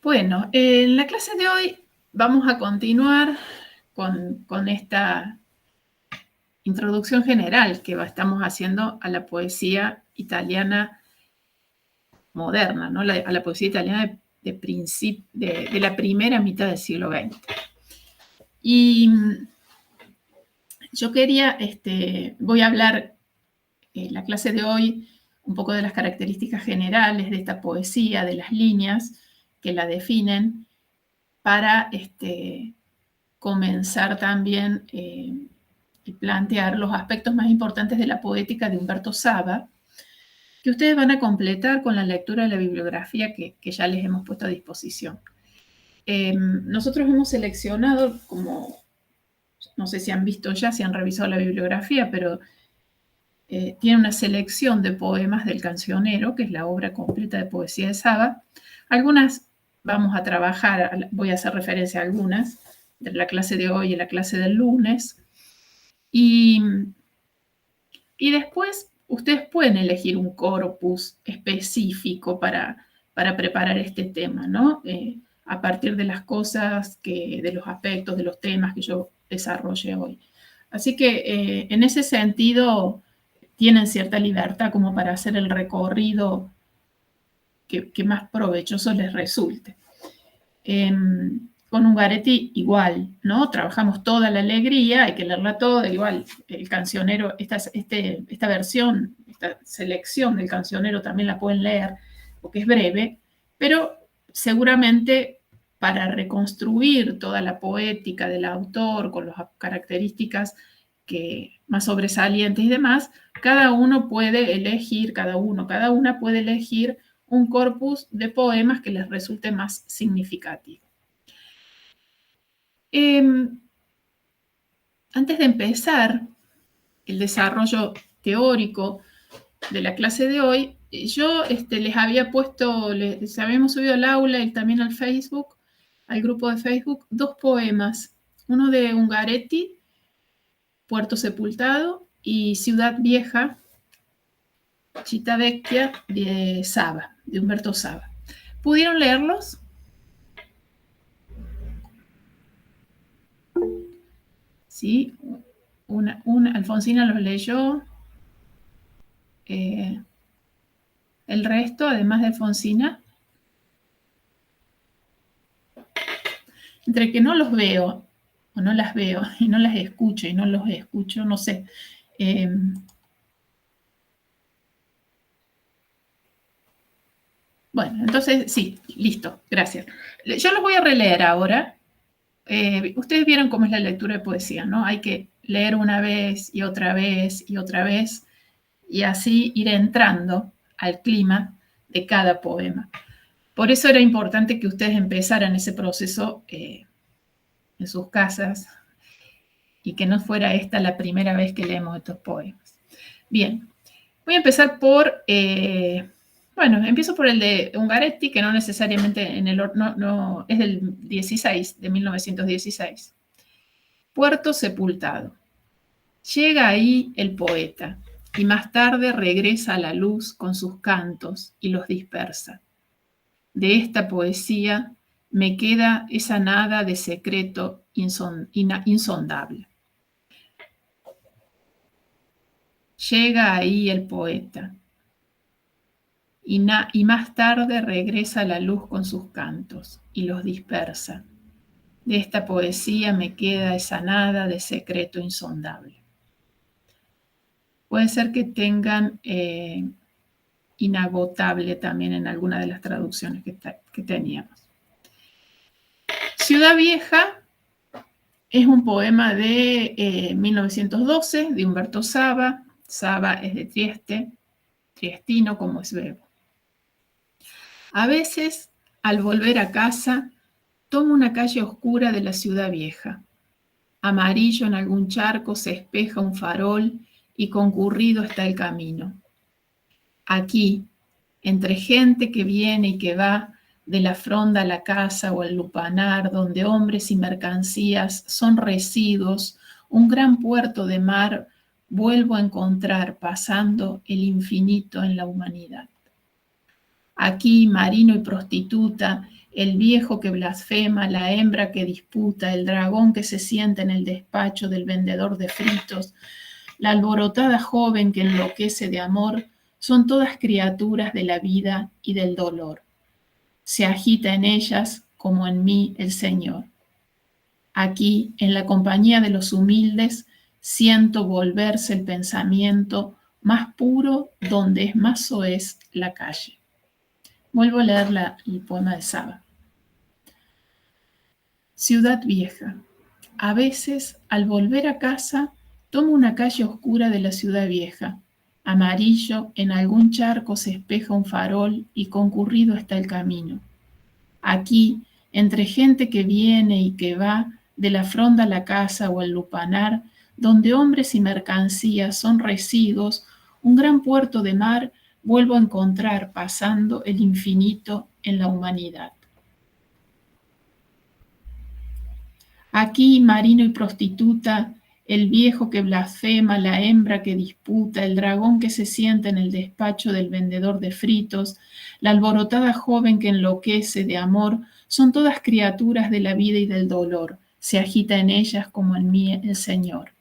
Bueno, en la clase de hoy vamos a continuar con esta introducción general que estamos haciendo a la poesía italiana moderna, ¿no? A la poesía italiana de la primera mitad del siglo XX. Y yo quería, voy a hablar en la clase de hoy un poco de las características generales de esta poesía, de las líneas que la definen, para comenzar también y plantear los aspectos más importantes de la poética de Umberto Saba, que ustedes van a completar con la lectura de la bibliografía que ya les hemos puesto a disposición. Nosotros hemos seleccionado, como no sé si han visto ya, si han revisado la bibliografía, pero tiene una selección de poemas del Cancionero, que es la obra completa de poesía de Saba. Algunas vamos a trabajar, voy a hacer referencia a algunas, de la clase de hoy y la clase del lunes. Y después ustedes pueden elegir un corpus específico para preparar este tema, ¿no? A partir de las cosas, de los aspectos, de los temas que yo desarrolle hoy. Así que en ese sentido tienen cierta libertad como para hacer el recorrido que más provechoso les resulte. Con Ungaretti igual, ¿no? Trabajamos toda la alegría, hay que leerla toda, igual el Cancionero, esta versión, esta selección del Cancionero también la pueden leer, porque es breve, pero seguramente para reconstruir toda la poética del autor con las características más sobresalientes y demás, cada uno puede elegir, cada una puede elegir un corpus de poemas que les resulte más significativo. Antes de empezar el desarrollo teórico de la clase de hoy, yo les había puesto, les habíamos subido al aula y también al Facebook, al grupo de Facebook, 2 poemas. Uno de Ungaretti, Puerto Sepultado, y Ciudad Vieja, Città Vecchia, de Saba, de Umberto Saba. ¿Pudieron leerlos? Sí, Alfonsina los leyó. El resto, además de Alfonsina, entre que no los veo, o no las veo, y no las escucho, y no los escucho, no sé. Bueno, entonces, sí, listo, gracias. Yo los voy a releer ahora. Ustedes vieron cómo es la lectura de poesía, ¿no? Hay que leer una vez y otra vez y otra vez, y así ir entrando al clima de cada poema. Por eso era importante que ustedes empezaran ese proceso en sus casas y que no fuera esta la primera vez que leemos estos poemas. Bien, voy a empezar por, empiezo por el de Ungaretti, que no necesariamente es del 16, de 1916. Puerto Sepultado. Llega ahí el poeta, y más tarde regresa a la luz con sus cantos y los dispersa. De esta poesía me queda esa nada de secreto insondable. Llega ahí el poeta, y más tarde regresa a la luz con sus cantos y los dispersa. De esta poesía me queda esa nada de secreto insondable. Puede ser que tengan inagotable también en alguna de las traducciones que teníamos. Ciudad Vieja es un poema de 1912 de Umberto Saba. Saba es de Trieste, triestino como es Bebo. A veces, al volver a casa, tomo una calle oscura de la Ciudad Vieja. Amarillo en algún charco se espeja un farol y concurrido está el camino. Aquí, entre gente que viene y que va, de la fronda a la casa o al lupanar, donde hombres y mercancías son residuos, un gran puerto de mar vuelvo a encontrar pasando el infinito en la humanidad. Aquí, marino y prostituta, el viejo que blasfema, la hembra que disputa, el dragón que se sienta en el despacho del vendedor de fritos, la alborotada joven que enloquece de amor, son todas criaturas de la vida y del dolor. Se agita en ellas como en mí el Señor. Aquí, en la compañía de los humildes, siento volverse el pensamiento más puro donde es más soez la calle. Vuelvo a leer el poema de Saba. Ciudad vieja. A veces, al volver a casa, tomo una calle oscura de la ciudad vieja. Amarillo, en algún charco se espeja un farol y concurrido está el camino. Aquí, entre gente que viene y que va, de la fronda a la casa o el lupanar, donde hombres y mercancías son residuos, un gran puerto de mar vuelvo a encontrar pasando el infinito en la humanidad. Aquí, marino y prostituta, el viejo que blasfema, la hembra que disputa, el dragón que se sienta en el despacho del vendedor de fritos, la alborotada joven que enloquece de amor, son todas criaturas de la vida y del dolor. Se agita en ellas como en mí el Señor.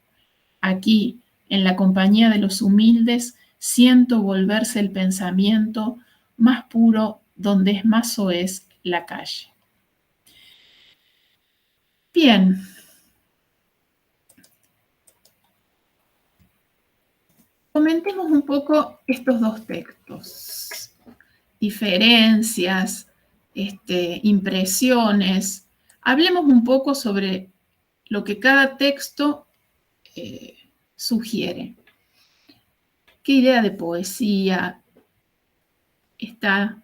Aquí, en la compañía de los humildes, siento volverse el pensamiento más puro donde es más soez la calle. Bien. Comentemos un poco estos dos textos, diferencias, impresiones. Hablemos un poco sobre lo que cada texto sugiere. ¿Qué idea de poesía está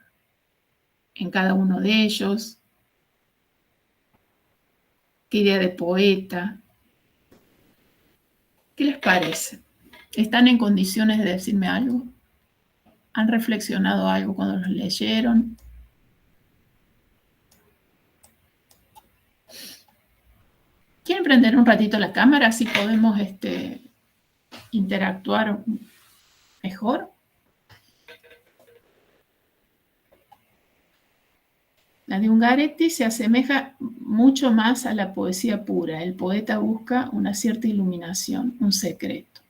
en cada uno de ellos? ¿Qué idea de poeta? ¿Qué les parece? ¿Están en condiciones de decirme algo? ¿Han reflexionado algo cuando los leyeron? ¿Quieren prender un ratito la cámara? Así podemos interactuar mejor. La de Ungaretti se asemeja mucho más a la poesía pura. El poeta busca una cierta iluminación, un secreto.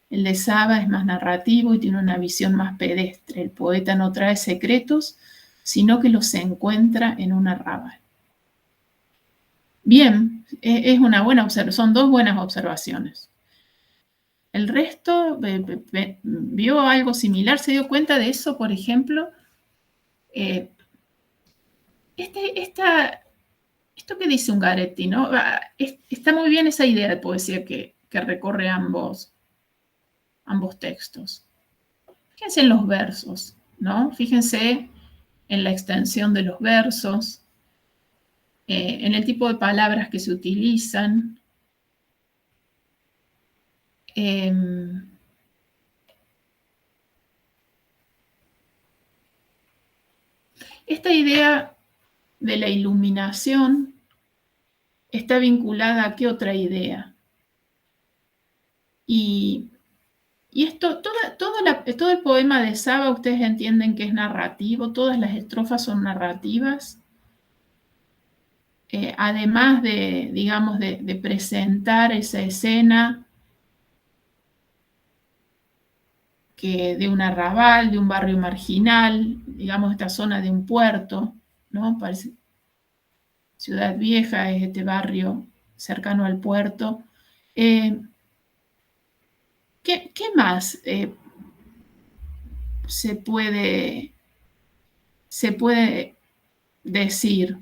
El de Saba es más narrativo y tiene una visión más pedestre. El poeta no trae secretos, sino que los encuentra en un arrabal. Bien, es una buena observación, son dos buenas observaciones. El resto vio algo similar, se dio cuenta de eso, por ejemplo. Esto que dice Ungaretti, ¿no? Está muy bien esa idea de poesía que recorre ambos textos. Fíjense en los versos, ¿no? Fíjense en la extensión de los versos, en el tipo de palabras que se utilizan. Esta idea de la iluminación está vinculada a qué otra idea. Y esto, todo el poema de Saba, ustedes entienden que es narrativo, todas las estrofas son narrativas. Además de, digamos, de presentar esa escena de un arrabal, de un barrio marginal, digamos, esta zona de un puerto, ¿no? Parece, Ciudad Vieja es este barrio cercano al puerto. ¿Qué más se puede decir?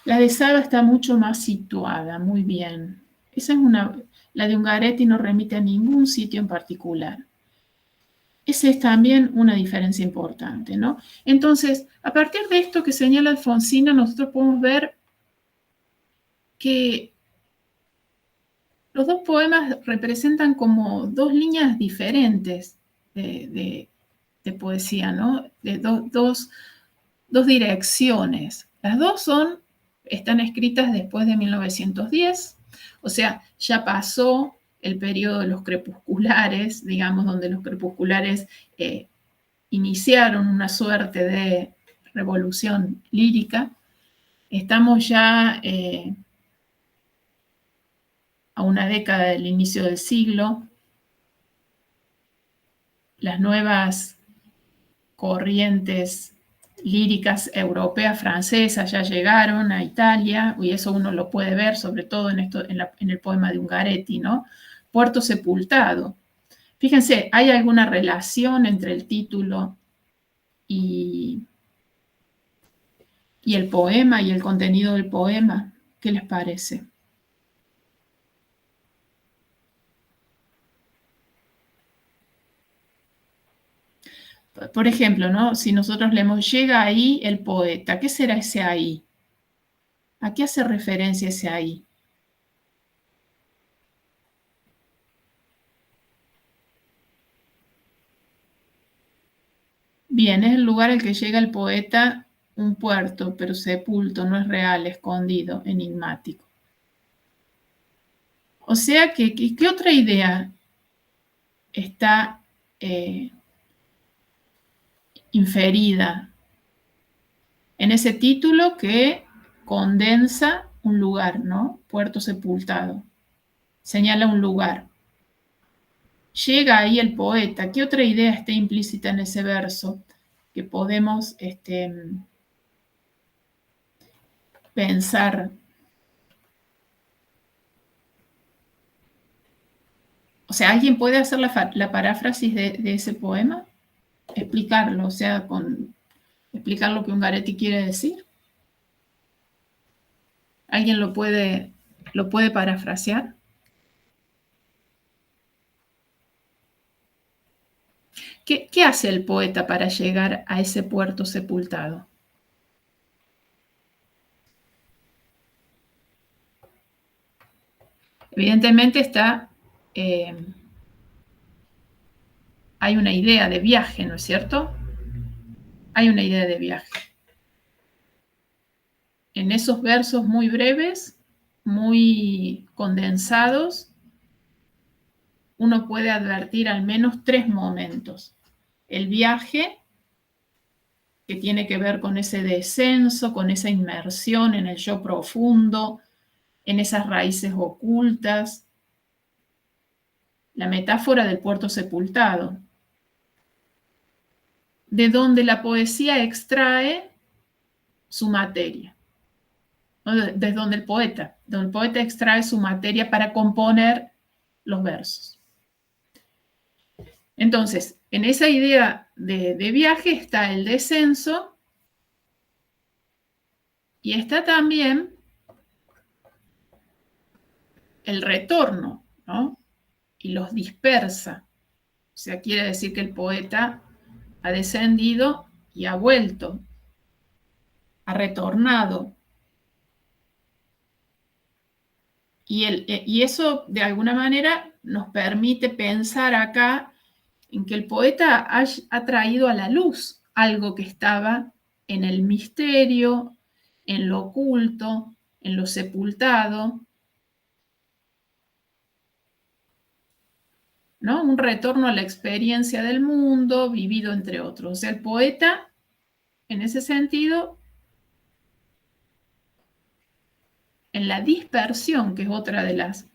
La de Saba está mucho más situada, muy bien. Esa es la de Ungaretti no remite a ningún sitio en particular. Esa es también una diferencia importante, ¿no? Entonces, a partir de esto que señala Alfonsina, nosotros podemos ver que los dos poemas representan como dos líneas diferentes de poesía, ¿no? De dos direcciones. Las dos están escritas después de 1910, O sea, ya pasó el periodo de los crepusculares, digamos, donde los crepusculares iniciaron una suerte de revolución lírica. Estamos ya a una década del inicio del siglo. Las nuevas corrientes líricas europeas, francesas, ya llegaron a Italia, y eso uno lo puede ver, sobre todo en el poema de Ungaretti, ¿no? Puerto sepultado. Fíjense, ¿hay alguna relación entre el título y el poema y el contenido del poema? ¿Qué les parece? Por ejemplo, ¿no? Si nosotros leemos llega ahí el poeta, ¿qué será ese ahí? ¿A qué hace referencia ese ahí? Bien, es el lugar al que llega el poeta, un puerto, pero sepulto, no es real, escondido, enigmático. O sea, ¿qué otra idea está inferida en ese título que condensa un lugar, ¿no? Puerto sepultado. Señala un lugar. Llega ahí el poeta. ¿Qué otra idea está implícita en ese verso que podemos pensar? O sea, ¿alguien puede hacer la paráfrasis de ese poema? Explicarlo, o sea, explicar lo que Ungaretti quiere decir. ¿Alguien lo puede parafrasear? ¿Qué hace el poeta para llegar a ese puerto sepultado? Evidentemente hay una idea de viaje, ¿no es cierto? Hay una idea de viaje. En esos versos muy breves, muy condensados, uno puede advertir al menos 3 momentos. El viaje, que tiene que ver con ese descenso, con esa inmersión en el yo profundo, en esas raíces ocultas. La metáfora del puerto sepultado, de donde la poesía extrae su materia. Desde donde el poeta extrae su materia para componer los versos. Entonces, en esa idea de viaje está el descenso y está también el retorno, ¿no? Y los dispersa. O sea, quiere decir que el poeta ha descendido y ha vuelto, ha retornado. Y eso, de alguna manera, nos permite pensar acá en que el poeta ha traído a la luz algo que estaba en el misterio, en lo oculto, en lo sepultado, ¿no? Un retorno a la experiencia del mundo vivido entre otros. O sea, el poeta, en ese sentido, en la dispersión, que es otra de las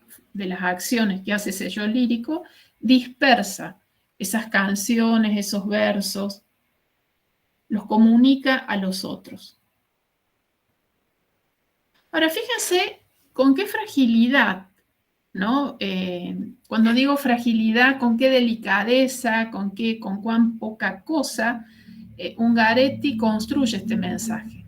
acciones que hace ese yo lírico, dispersa esas canciones, esos versos, los comunica a los otros. Ahora, fíjense con qué fragilidad, ¿no? Cuando digo fragilidad, con qué delicadeza, con cuán poca cosa, Ungaretti construye este mensaje.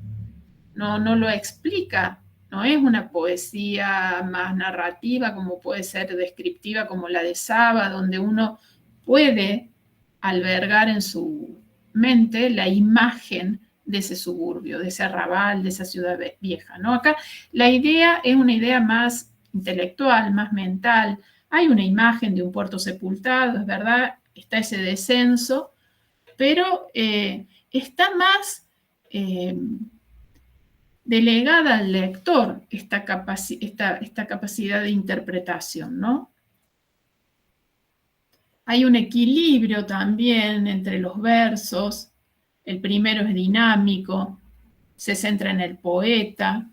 No lo explica, no es una poesía más narrativa como puede ser descriptiva como la de Saba, donde uno puede albergar en su mente la imagen de ese suburbio, de ese arrabal, de esa ciudad vieja, ¿no? Acá la idea es una idea más intelectual, más mental. Hay una imagen de un puerto sepultado, es verdad, está ese descenso, pero está más delegada al lector esta capacidad de interpretación, ¿no? Hay un equilibrio también entre los versos. El primero es dinámico, se centra en el poeta.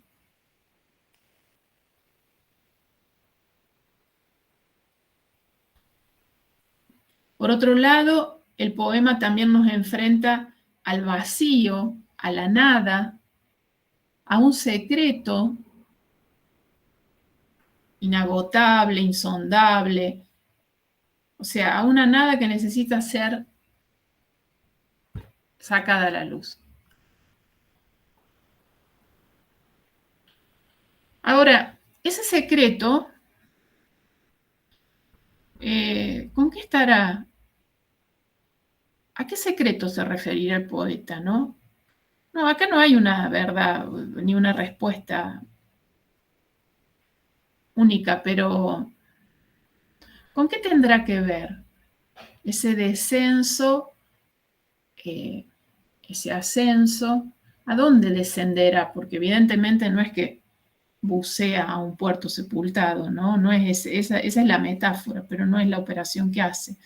Por otro lado, el poema también nos enfrenta al vacío, a la nada, a un secreto inagotable, insondable, o sea, a una nada que necesita ser sacada a la luz. Ahora, ese secreto, ¿con qué estará? ¿A qué secreto se referirá el poeta, no? No, acá no hay una verdad ni una respuesta única, pero ¿con qué tendrá que ver ese descenso, ese ascenso? ¿A dónde descenderá? Porque evidentemente no es que bucea a un puerto sepultado, ¿no? No es esa es la metáfora, pero no es la operación que hace.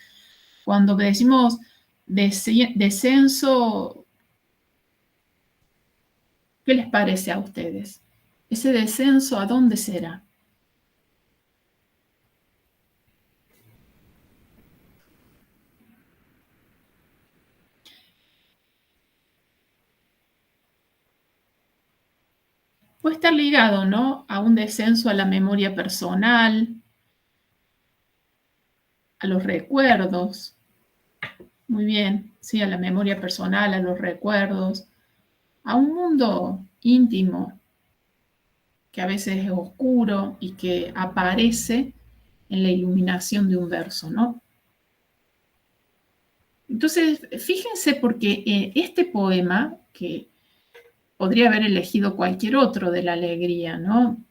Cuando decimos descenso, ¿qué les parece a ustedes? ¿Ese descenso a dónde será? Puede estar ligado, ¿no? A un descenso a la memoria personal, a los recuerdos. Muy bien, sí, a la memoria personal, a los recuerdos, a un mundo íntimo que a veces es oscuro y que aparece en la iluminación de un verso, ¿no? Entonces, fíjense porque este poema, que podría haber elegido cualquier otro de la alegría, ¿no?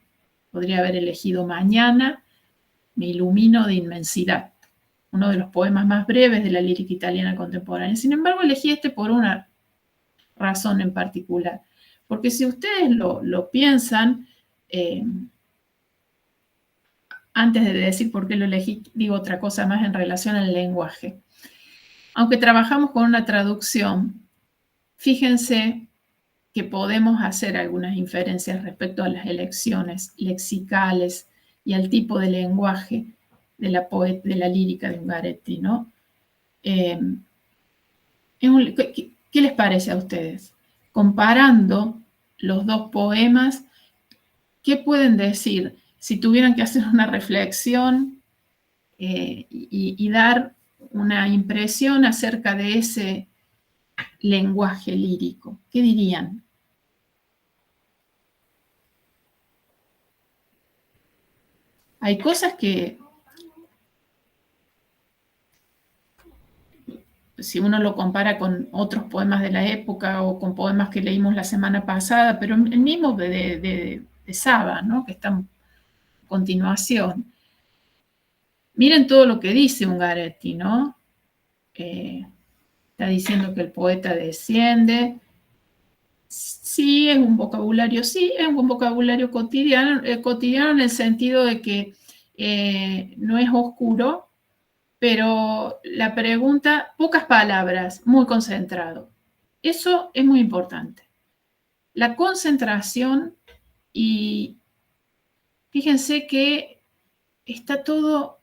Podría haber elegido Mañana, me ilumino de inmensidad, uno de los poemas más breves de la lírica italiana contemporánea. Sin embargo, elegí este por una razón en particular, porque si ustedes lo piensan, antes de decir por qué lo elegí, digo otra cosa más en relación al lenguaje. Aunque trabajamos con una traducción, fíjense que podemos hacer algunas inferencias respecto a las elecciones lexicales y al tipo de lenguaje de la lírica de Ungaretti, ¿no? ¿Qué les parece a ustedes? Comparando los dos poemas, ¿qué pueden decir si tuvieran que hacer una reflexión y dar una impresión acerca de ese lenguaje lírico? ¿Qué dirían? Hay cosas que, si uno lo compara con otros poemas de la época o con poemas que leímos la semana pasada, pero el mismo de Saba, ¿no? Que está a continuación. Miren todo lo que dice Ungaretti, ¿no? Está diciendo que el poeta desciende. Sí, es un vocabulario cotidiano en el sentido de que no es oscuro, pero la pregunta, pocas palabras, muy concentrado. Eso es muy importante. La concentración, y fíjense que está todo,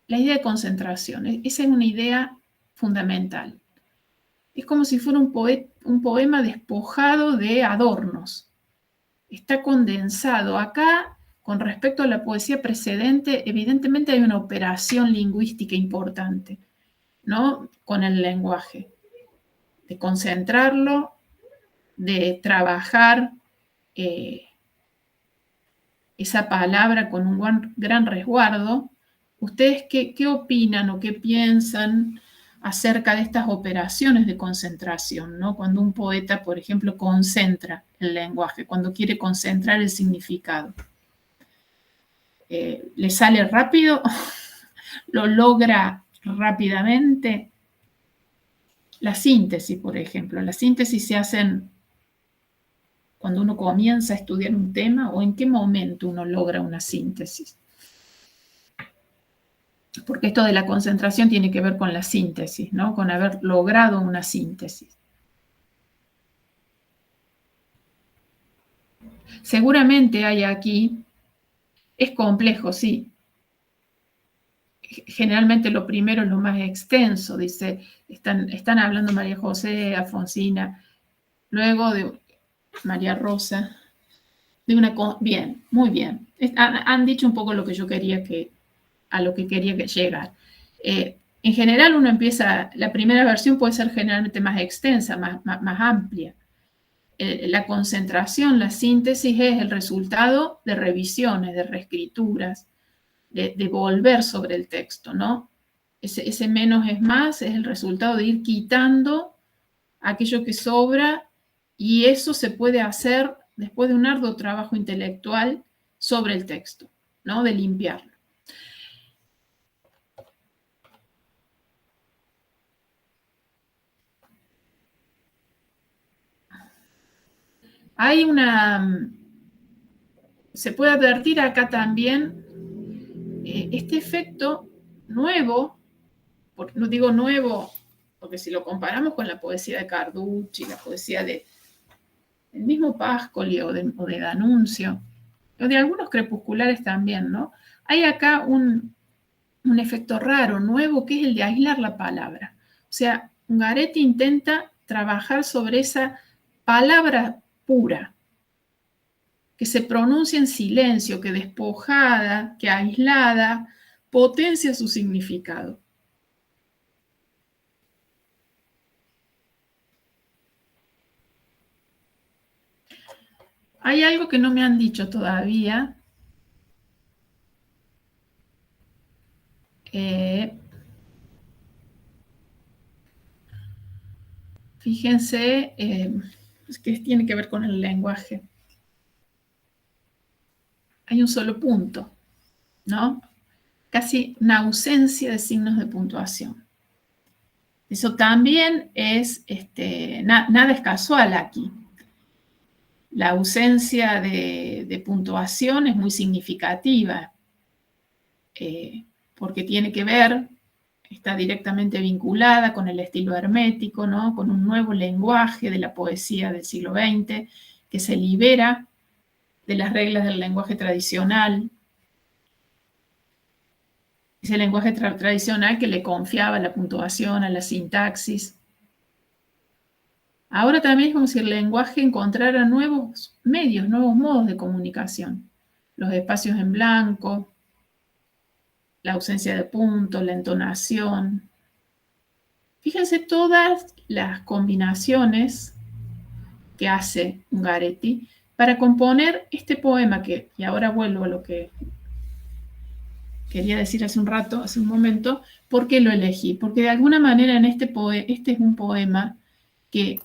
la idea de concentración, esa es una idea fundamental. Es como si fuera un poema despojado de adornos. Está condensado. Acá, con respecto a la poesía precedente, evidentemente hay una operación lingüística importante, ¿no? Con el lenguaje, de concentrarlo, de trabajar esa palabra con un gran resguardo. ¿Ustedes qué opinan o qué piensan acerca de estas operaciones de concentración, ¿no? Cuando un poeta, por ejemplo, concentra el lenguaje, cuando quiere concentrar el significado. ¿Le sale rápido? ¿Lo logra rápidamente? La síntesis, por ejemplo. La síntesis se hacen cuando uno comienza a estudiar un tema o en qué momento uno logra una síntesis. Porque esto de la concentración tiene que ver con la síntesis, ¿no? Con haber logrado una síntesis. Seguramente hay aquí, es complejo, sí. Generalmente lo primero es lo más extenso, dice, están hablando María José, Alfonsina, luego de María Rosa, de una... Bien, muy bien. Han dicho un poco lo que yo quería a lo que quería que llegar. En general uno empieza, la primera versión puede ser generalmente más extensa, más amplia. La concentración, la síntesis es el resultado de revisiones, de reescrituras, de volver sobre el texto, ¿no? Ese menos es más es el resultado de ir quitando aquello que sobra y eso se puede hacer después de un arduo trabajo intelectual sobre el texto, ¿no? De limpiarlo. Hay se puede advertir acá también este efecto nuevo, no digo nuevo, porque si lo comparamos con la poesía de Carducci, la poesía del mismo Pascoli o de D'Annunzio, o de algunos crepusculares también, ¿no? Hay acá un efecto raro, nuevo, que es el de aislar la palabra. O sea, Ungaretti intenta trabajar sobre esa palabra pura, que se pronuncia en silencio, que despojada, que aislada, potencia su significado. Hay algo que no me han dicho todavía. Fíjense, es que tiene que ver con el lenguaje. Hay un solo punto, ¿no? Casi una ausencia de signos de puntuación. Eso también es, nada es casual aquí. La ausencia de puntuación es muy significativa, porque tiene que ver, está directamente vinculada con el estilo hermético, ¿no? Con un nuevo lenguaje de la poesía del siglo XX, que se libera de las reglas del lenguaje tradicional. Ese lenguaje tradicional que le confiaba la puntuación, a la sintaxis. Ahora también es como si el lenguaje encontrara nuevos medios, nuevos modos de comunicación. Los espacios en blanco, la ausencia de puntos, la entonación. Fíjense todas las combinaciones que hace Ungaretti para componer este poema y ahora vuelvo a lo que quería decir hace un rato, hace un momento. ¿Por qué lo elegí? Porque de alguna manera en este es un poema que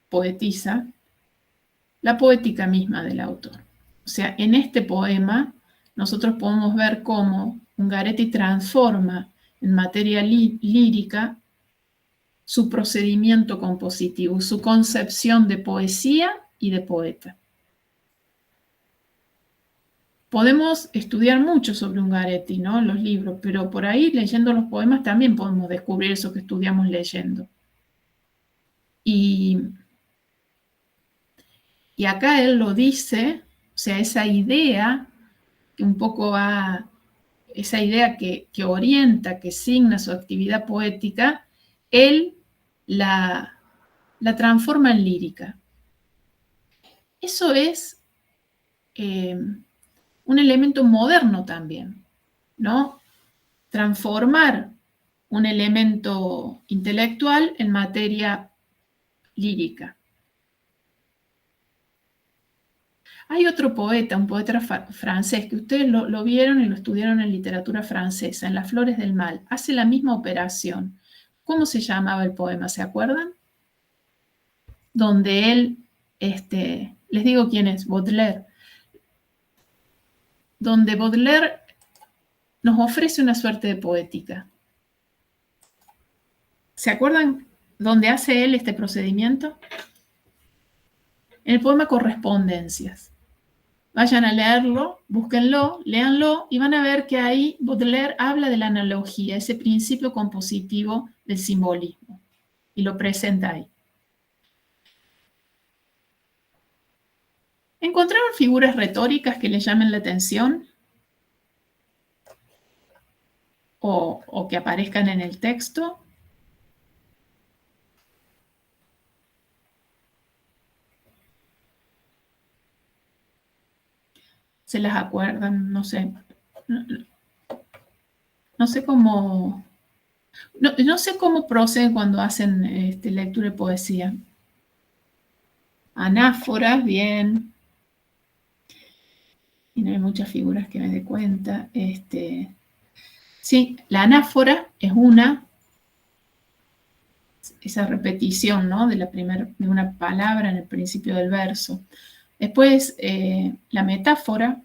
poetiza la poética misma del autor. O sea, en este poema nosotros podemos ver cómo Ungaretti transforma en materia lírica su procedimiento compositivo, su concepción de poesía y de poeta. Podemos estudiar mucho sobre Ungaretti, ¿no? En los libros, pero por ahí leyendo los poemas también podemos descubrir eso que estudiamos leyendo. Y acá él lo dice, o sea, esa idea que un poco va, esa idea que orienta, que signa su actividad poética, él la transforma en lírica. Eso es un elemento moderno también, ¿no? Transformar un elemento intelectual en materia lírica. Hay otro poeta, un poeta francés, que ustedes lo vieron y lo estudiaron en literatura francesa, en Las Flores del Mal. Hace la misma operación. ¿Cómo se llamaba el poema? ¿Se acuerdan? Donde él, les digo quién es, Baudelaire. Donde Baudelaire nos ofrece una suerte de poética. ¿Se acuerdan dónde hace él este procedimiento? En el poema Correspondencias. Vayan a leerlo, búsquenlo, léanlo y van a ver que ahí Baudelaire habla de la analogía, ese principio compositivo del simbolismo, y lo presenta ahí. ¿Encontraron figuras retóricas que les llamen la atención? O que aparezcan en el texto. ¿Se las acuerdan? No sé. No sé cómo... No sé cómo proceden cuando hacen lectura de poesía. Anáforas, bien. Y no hay muchas figuras que me dé cuenta. Sí, la anáfora es esa repetición, ¿no? De una palabra en el principio del verso. Después, la metáfora.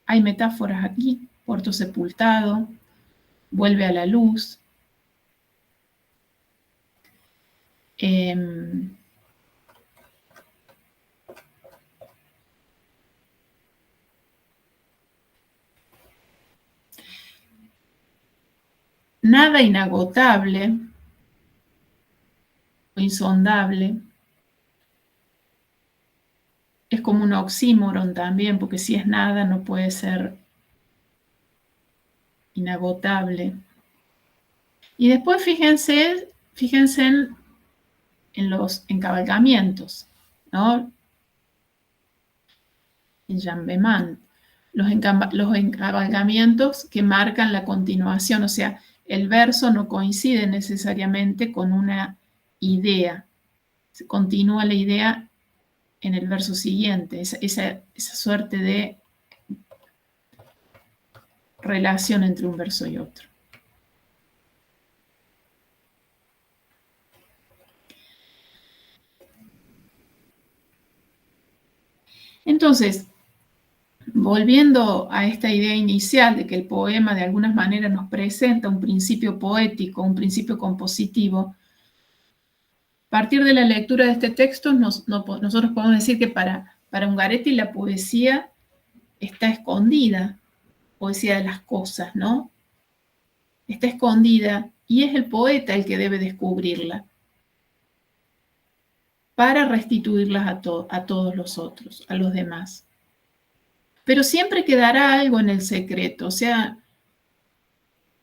Hay metáforas aquí. Puerto sepultado, vuelve a la luz. Nada inagotable o insondable. Es como un oxímoron también, porque si es nada no puede ser inagotable. Y después fíjense en los encabalgamientos, ¿no? En Jambemán, los encabalgamientos que marcan la continuación, o sea, el verso no coincide necesariamente con una idea, se continúa la idea en el verso siguiente, esa suerte de relación entre un verso y otro. Entonces, volviendo a esta idea inicial de que el poema de alguna manera nos presenta un principio poético, un principio compositivo, a partir de la lectura de este texto nosotros podemos decir que para Ungaretti la poesía está escondida, poesía de las cosas, ¿no? Está escondida y es el poeta el que debe descubrirla para restituirlas a todos los otros, a los demás. Pero siempre quedará algo en el secreto, o sea,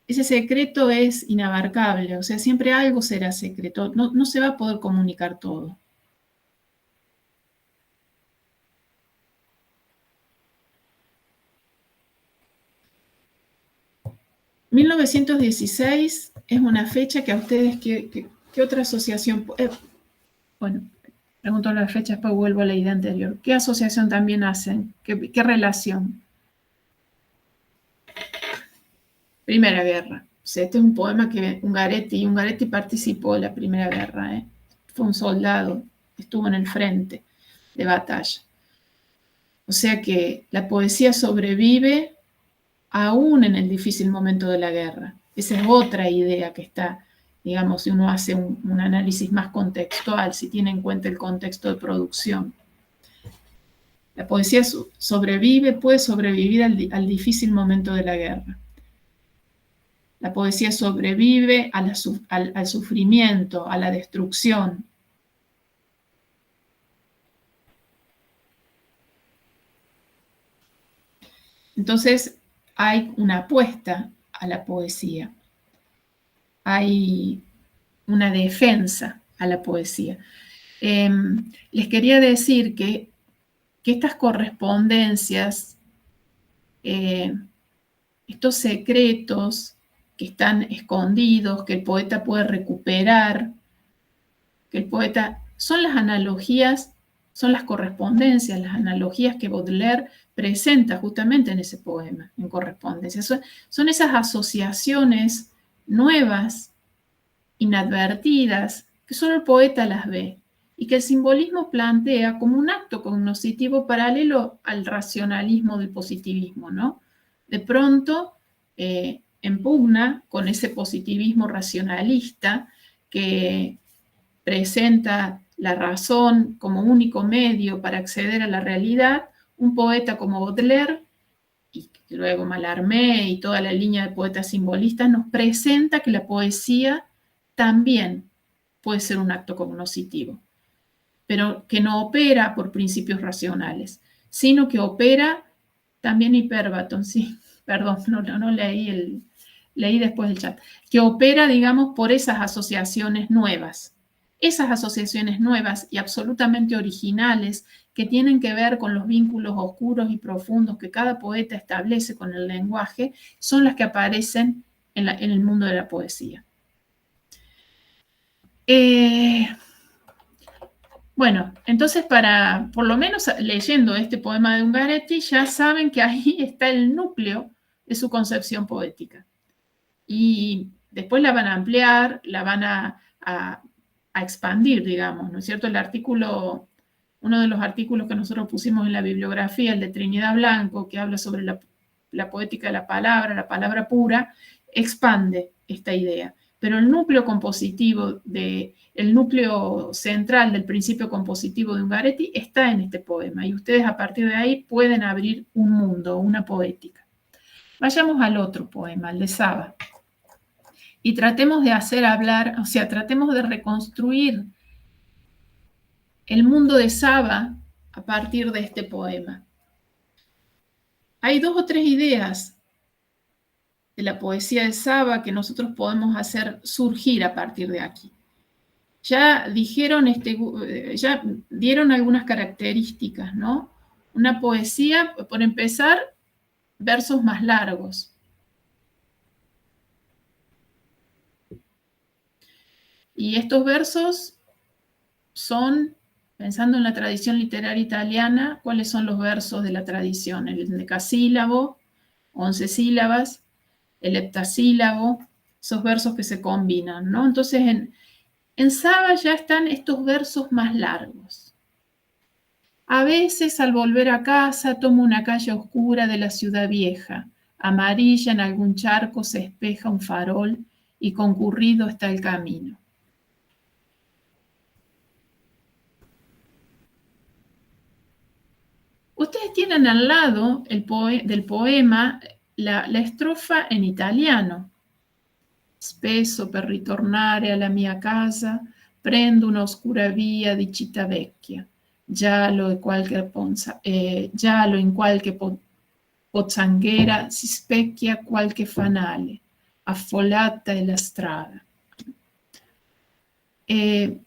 ese secreto es inabarcable, o sea, siempre algo será secreto, no se va a poder comunicar todo. ¿1916 es una fecha que a ustedes, qué otra asociación? Bueno, pregunto las fechas, después vuelvo a la idea anterior. ¿Qué asociación también hacen? ¿Qué relación? Primera Guerra. O sea, este es un poema que Ungaretti participó en la Primera Guerra, ¿eh? Fue un soldado, estuvo en el frente de batalla. O sea que la poesía sobrevive aún en el difícil momento de la guerra. Esa es otra idea que está, digamos, si uno hace un análisis más contextual, si tiene en cuenta el contexto de producción. La poesía puede sobrevivir al difícil momento de la guerra. La poesía sobrevive al sufrimiento, a la destrucción. Entonces, hay una apuesta a la poesía. Hay una defensa a la poesía. Les quería decir que estas correspondencias, estos secretos que están escondidos, que el poeta puede recuperar, que el poeta, son las analogías, son las correspondencias, las analogías que Baudelaire presenta justamente en ese poema, en correspondencia. Son esas asociaciones nuevas, inadvertidas, que solo el poeta las ve y que el simbolismo plantea como un acto cognoscitivo paralelo al racionalismo del positivismo, ¿no? De pronto en pugna con ese positivismo racionalista que presenta la razón como único medio para acceder a la realidad, un poeta como Baudelaire, y luego Mallarmé y toda la línea de poetas simbolistas, nos presenta que la poesía también puede ser un acto cognoscitivo, pero que no opera por principios racionales, sino que opera también Hiperbaton, sí, perdón, no leí después el chat, que opera, digamos, por esas asociaciones nuevas y absolutamente originales que tienen que ver con los vínculos oscuros y profundos que cada poeta establece con el lenguaje, son las que aparecen en el mundo de la poesía. Bueno, entonces por lo menos leyendo este poema de Ungaretti, ya saben que ahí está el núcleo de su concepción poética. Y después la van a ampliar, la van a expandir, digamos, ¿no es cierto? Uno de los artículos que nosotros pusimos en la bibliografía, el de Trinidad Blanco, que habla sobre la poética de la palabra pura, expande esta idea. Pero el núcleo compositivo, el núcleo central del principio compositivo de Ungaretti está en este poema, y ustedes a partir de ahí pueden abrir un mundo, una poética. Vayamos al otro poema, el de Saba, y tratemos tratemos de reconstruir el mundo de Saba a partir de este poema. Hay 2 o 3 ideas de la poesía de Saba que nosotros podemos hacer surgir a partir de aquí. Ya dieron algunas características, ¿no? Una poesía, por empezar, versos más largos. Y estos versos son, pensando en la tradición literaria italiana, ¿cuáles son los versos de la tradición? El endecasílabo, 11 sílabas, el heptasílabo, esos versos que se combinan, ¿no? Entonces, en Saba ya están estos versos más largos. A veces, al volver a casa, tomo una calle oscura de la ciudad vieja. Amarilla en algún charco se espeja un farol y concurrido está el camino. Ustedes tienen al lado del poema la estrofa en italiano. Spesso per ritornare alla mia casa prendo una oscura via di Civitavecchia, giallo in qualche pozzanghera si specchia qualche fanale, affollata è la strada. ¿Qué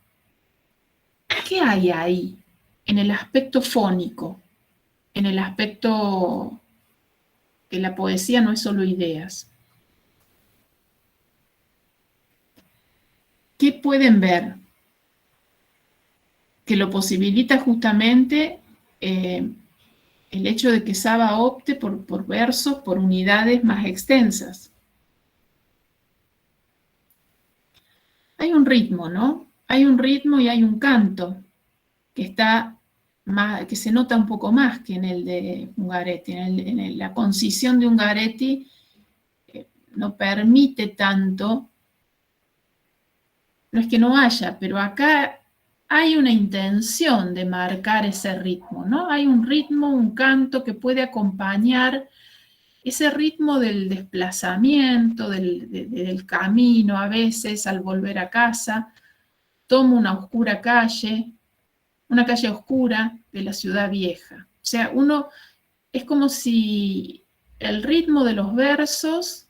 hay ahí en el aspecto fónico? En el aspecto que la poesía no es solo ideas. ¿Qué pueden ver? Que lo posibilita justamente el hecho de que Saba opte por versos, por unidades más extensas. Hay un ritmo, ¿no? Hay un ritmo y hay un canto que se nota un poco más que en el de Ungaretti. La concisión de Ungaretti no permite tanto, no es que no haya, pero acá hay una intención de marcar ese ritmo, ¿no? Hay un ritmo, un canto que puede acompañar ese ritmo del desplazamiento, del camino, a veces al volver a casa, tomo una calle oscura de la ciudad vieja. O sea, es como si el ritmo de los versos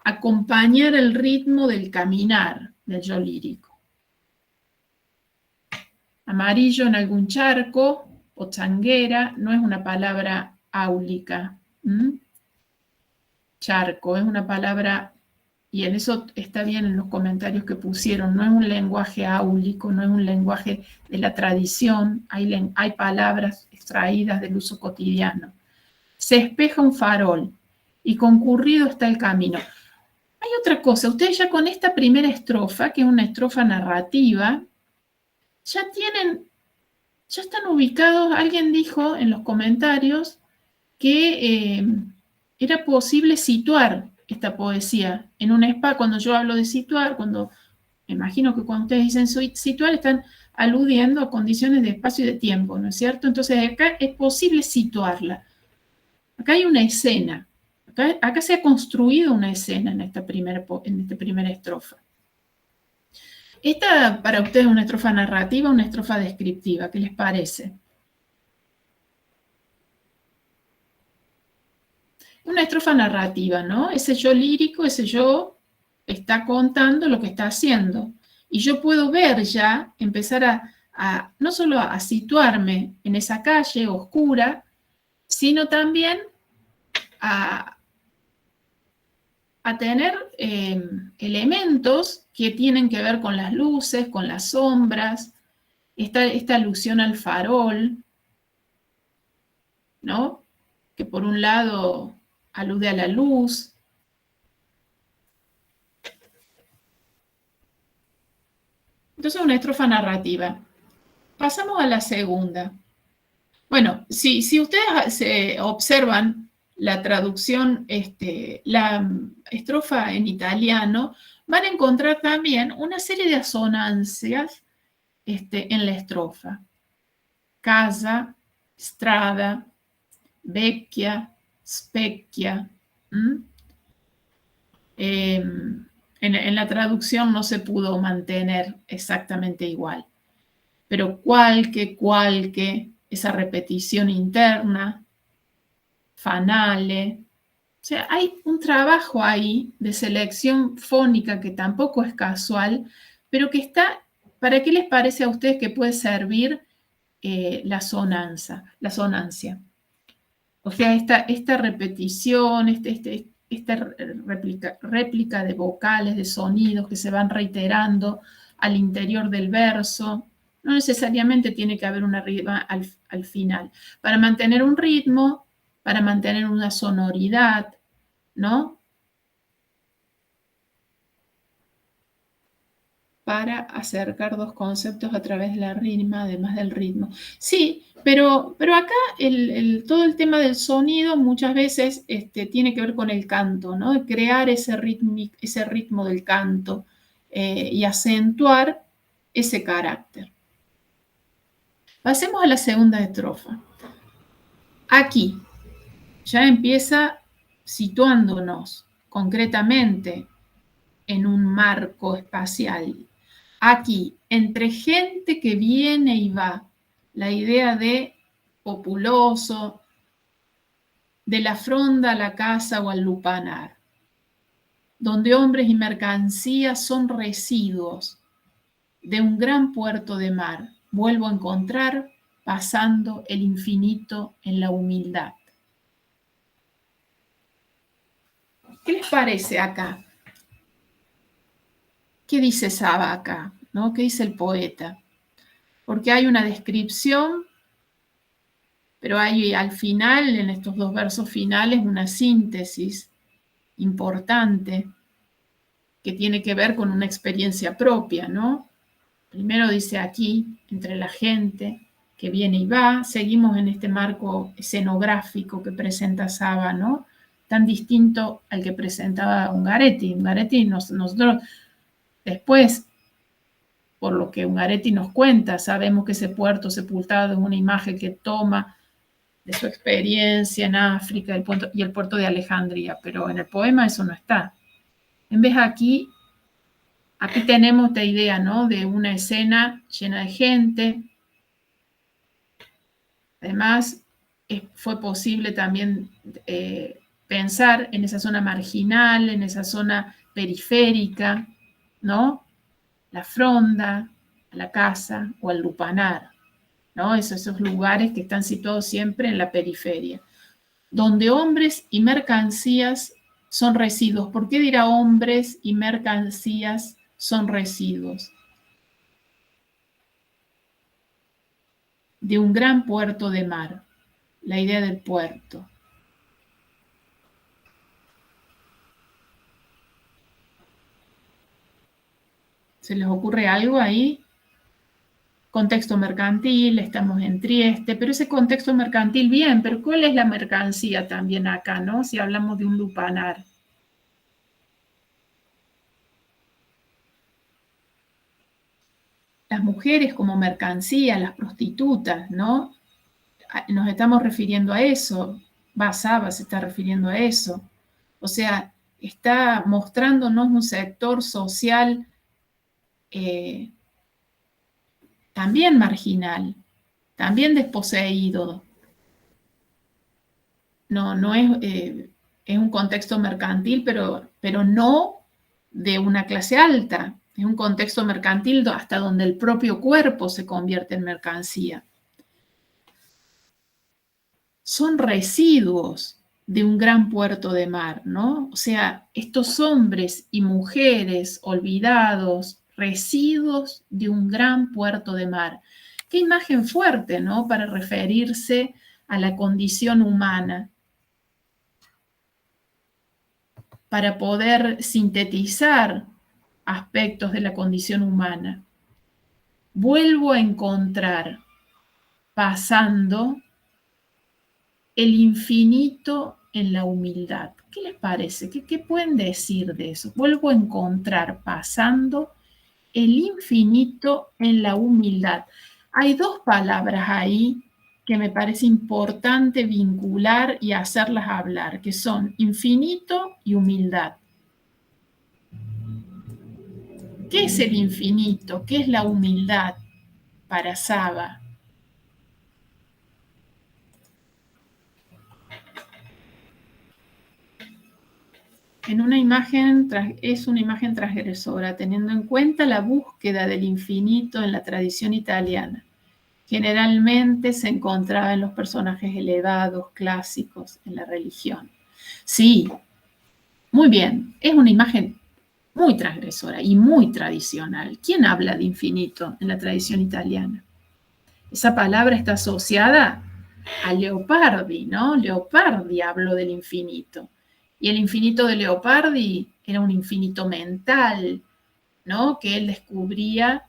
acompañara el ritmo del caminar del yo lírico. Amarillo en algún charco o changuera no es una palabra áulica. Charco es una palabra, y en eso está bien en los comentarios que pusieron, no es un lenguaje áulico, no es un lenguaje de la tradición, hay palabras extraídas del uso cotidiano. Se espeja un farol y concurrido está el camino. Hay otra cosa, ustedes ya con esta primera estrofa, que es una estrofa narrativa, ya están ubicados. Alguien dijo en los comentarios que era posible situar esta poesía en un espacio. Cuando yo hablo de situar, me imagino que cuando ustedes dicen situar, están aludiendo a condiciones de espacio y de tiempo, ¿no es cierto? Entonces acá es posible situarla. Acá hay una escena, acá se ha construido una escena en esta primera estrofa. Esta para ustedes es una estrofa narrativa, una estrofa descriptiva, ¿qué les parece? Una estrofa narrativa, ¿no? Ese yo lírico, ese yo está contando lo que está haciendo. Y yo puedo ver ya, empezar no solo a situarme en esa calle oscura, sino también a tener elementos que tienen que ver con las luces, con las sombras, esta alusión al farol, ¿no? Que por un lado alude a la luz. Entonces, una estrofa narrativa. Pasamos a la segunda. Bueno, si ustedes se observan la traducción, la estrofa en italiano, van a encontrar también una serie de asonancias en la estrofa. Casa, strada, vecchia, specchia. En la traducción no se pudo mantener exactamente igual, pero cualque, esa repetición interna, fanale. O sea, hay un trabajo ahí de selección fónica que tampoco es casual, pero que está, ¿para qué les parece a ustedes que puede servir la sonancia? O sea, esta repetición, esta réplica de vocales, de sonidos que se van reiterando al interior del verso. No necesariamente tiene que haber una rima al final. Para mantener un ritmo, para mantener una sonoridad, ¿no? Para acercar dos conceptos a través de la rima, además del ritmo. Sí, pero acá todo el tema del sonido muchas veces tiene que ver con el canto, ¿no? Crear ese ritmo del canto y acentuar ese carácter. Pasemos a la segunda estrofa. Aquí ya empieza situándonos concretamente en un marco espacial. Aquí, entre gente que viene y va, la idea de populoso, de la fronda a la casa o al lupanar, donde hombres y mercancías son residuos de un gran puerto de mar, vuelvo a encontrar pasando el infinito en la humildad. ¿Qué les parece acá? ¿Qué dice Saba acá? ¿No? ¿Qué dice el poeta? Porque hay una descripción, pero hay al final, en estos dos versos finales, una síntesis importante que tiene que ver con una experiencia propia, ¿no? Primero dice aquí, entre la gente que viene y va, seguimos en este marco escenográfico que presenta Saba, ¿no? Tan distinto al que presentaba Ungaretti. Ungaretti nosotros después, por lo que Ungaretti nos cuenta, sabemos que ese puerto sepultado es una imagen que toma de su experiencia en África y el puerto de Alejandría, pero en el poema eso no está. En vez aquí tenemos esta idea, ¿no? De una escena llena de gente. Además, fue posible también pensar en esa zona marginal, en esa zona periférica, ¿no? La fronda, la casa o el lupanar, ¿no? Esos lugares que están situados siempre en la periferia, donde hombres y mercancías son residuos. ¿Por qué dirá hombres y mercancías son residuos? De un gran puerto de mar, la idea del puerto. ¿Se les ocurre algo ahí? Contexto mercantil, estamos en Trieste, pero ese contexto mercantil, bien, pero ¿cuál es la mercancía también acá, no? Si hablamos de un lupanar. las mujeres como mercancía, las prostitutas, ¿no? Nos estamos refiriendo a eso, Saba se está refiriendo a eso. O sea, está mostrándonos un sector social también marginal, también desposeído. No es, es un contexto mercantil, pero no de una clase alta. Es un contexto mercantil hasta donde el propio cuerpo se convierte en mercancía. Son residuos de un gran puerto de mar, ¿no? O sea, estos hombres y mujeres olvidados, residuos de un gran puerto de mar. Qué imagen fuerte, ¿no? Para referirse a la condición humana, para poder sintetizar aspectos de la condición humana. Vuelvo a encontrar pasando el infinito en la humildad. ¿Qué les parece? ¿Qué pueden decir de eso? Vuelvo a encontrar pasando el infinito en la humildad. Hay dos palabras ahí que me parece importante vincular y hacerlas hablar, que son infinito y humildad. ¿Qué es el infinito? ¿Qué es la humildad para Saba? Es una imagen transgresora, teniendo en cuenta la búsqueda del infinito en la tradición italiana. Generalmente se encontraba en los personajes elevados, clásicos, en la religión. Sí, muy bien, es una imagen muy transgresora y muy tradicional. ¿Quién habla de infinito en la tradición italiana? Esa palabra está asociada a Leopardi, ¿no? Leopardi habló del infinito. Y el infinito de Leopardi era un infinito mental, ¿no? Que él descubría,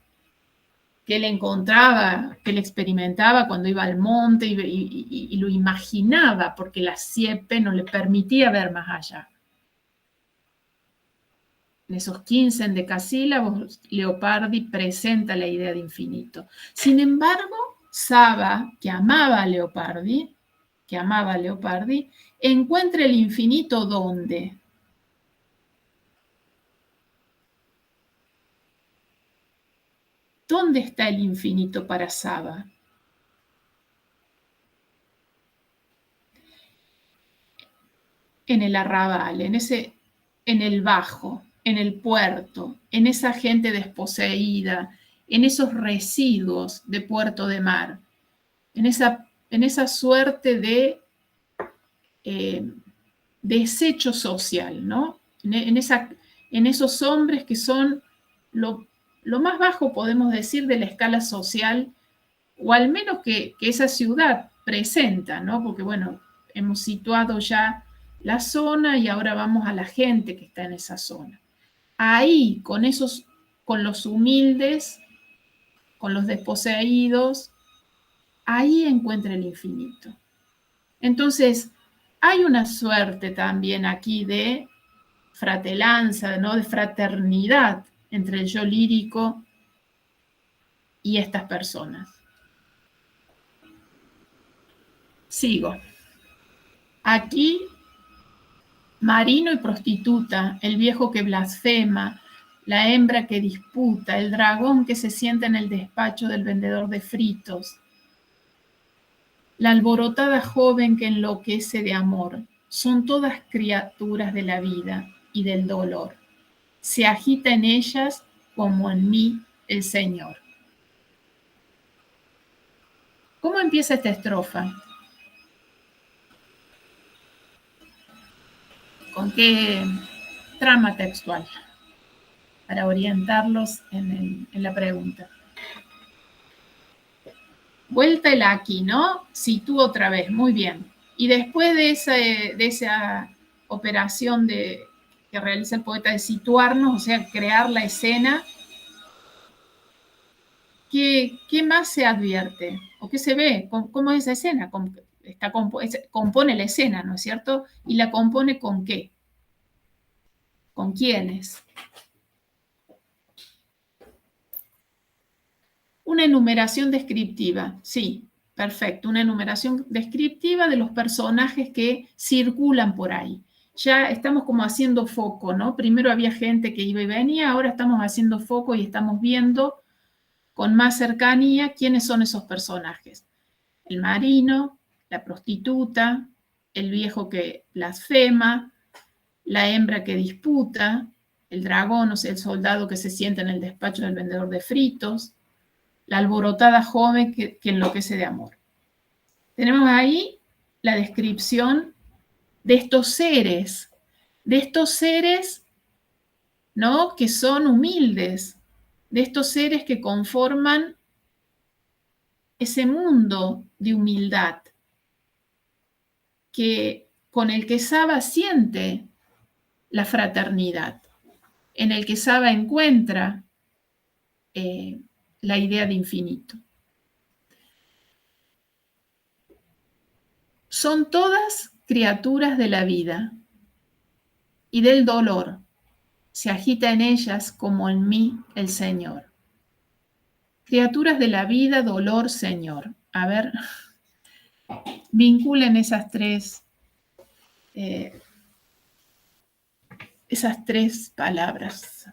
que él encontraba, que él experimentaba cuando iba al monte y lo imaginaba, porque la siepe no le permitía ver más allá. En esos 15 endecasílabos, Leopardi presenta la idea de infinito. Sin embargo, Saba, que amaba a Leopardi, encuentra el infinito ¿dónde? ¿Dónde está el infinito para Saba? En el arrabal, en el bajo, en el puerto, en esa gente desposeída, en esos residuos de puerto de mar, en esa suerte de desecho social, ¿no? En esos hombres que son lo más bajo, podemos decir, de la escala social, o al menos que esa ciudad presenta, ¿no? Porque, bueno, hemos situado ya la zona y ahora vamos a la gente que está en esa zona. Ahí, con los humildes, con los desposeídos, ahí encuentra el infinito. Entonces, hay una suerte también aquí de fratelanza, ¿no? De fraternidad entre el yo lírico y estas personas. Sigo. Aquí, marino y prostituta, el viejo que blasfema, la hembra que disputa, el dragón que se sienta en el despacho del vendedor de fritos, la alborotada joven que enloquece de amor, son todas criaturas de la vida y del dolor. Se agita en ellas como en mí el Señor. ¿Cómo empieza esta estrofa? ¿Con qué trama textual? Para orientarlos en la pregunta. Vuelta el aquí, ¿no? Sitúo otra vez, muy bien. Y después de esa operación que realiza el poeta de situarnos, o sea, crear la escena, ¿qué más se advierte? ¿O qué se ve? ¿Cómo es esa escena? Compone la escena, ¿no es cierto? ¿Y la compone con qué? ¿Con quiénes? Una enumeración descriptiva, sí, perfecto. Una enumeración descriptiva de los personajes que circulan por ahí. Ya estamos como haciendo foco, ¿no? Primero había gente que iba y venía, ahora estamos haciendo foco y estamos viendo con más cercanía quiénes son esos personajes. El marino, la prostituta, el viejo que blasfema, la hembra que disputa, el dragón, o sea, el soldado que se sienta en el despacho del vendedor de fritos, la alborotada joven que enloquece de amor. Tenemos ahí la descripción de estos seres, ¿no? Que son humildes, de estos seres que conforman ese mundo de humildad que, con el que Saba siente la fraternidad, en el que Saba encuentra la idea de infinito. Son todas criaturas de la vida y del dolor. Se agita en ellas como en mí el Señor. Criaturas de la vida, dolor, Señor. A ver, vinculen esas tres palabras.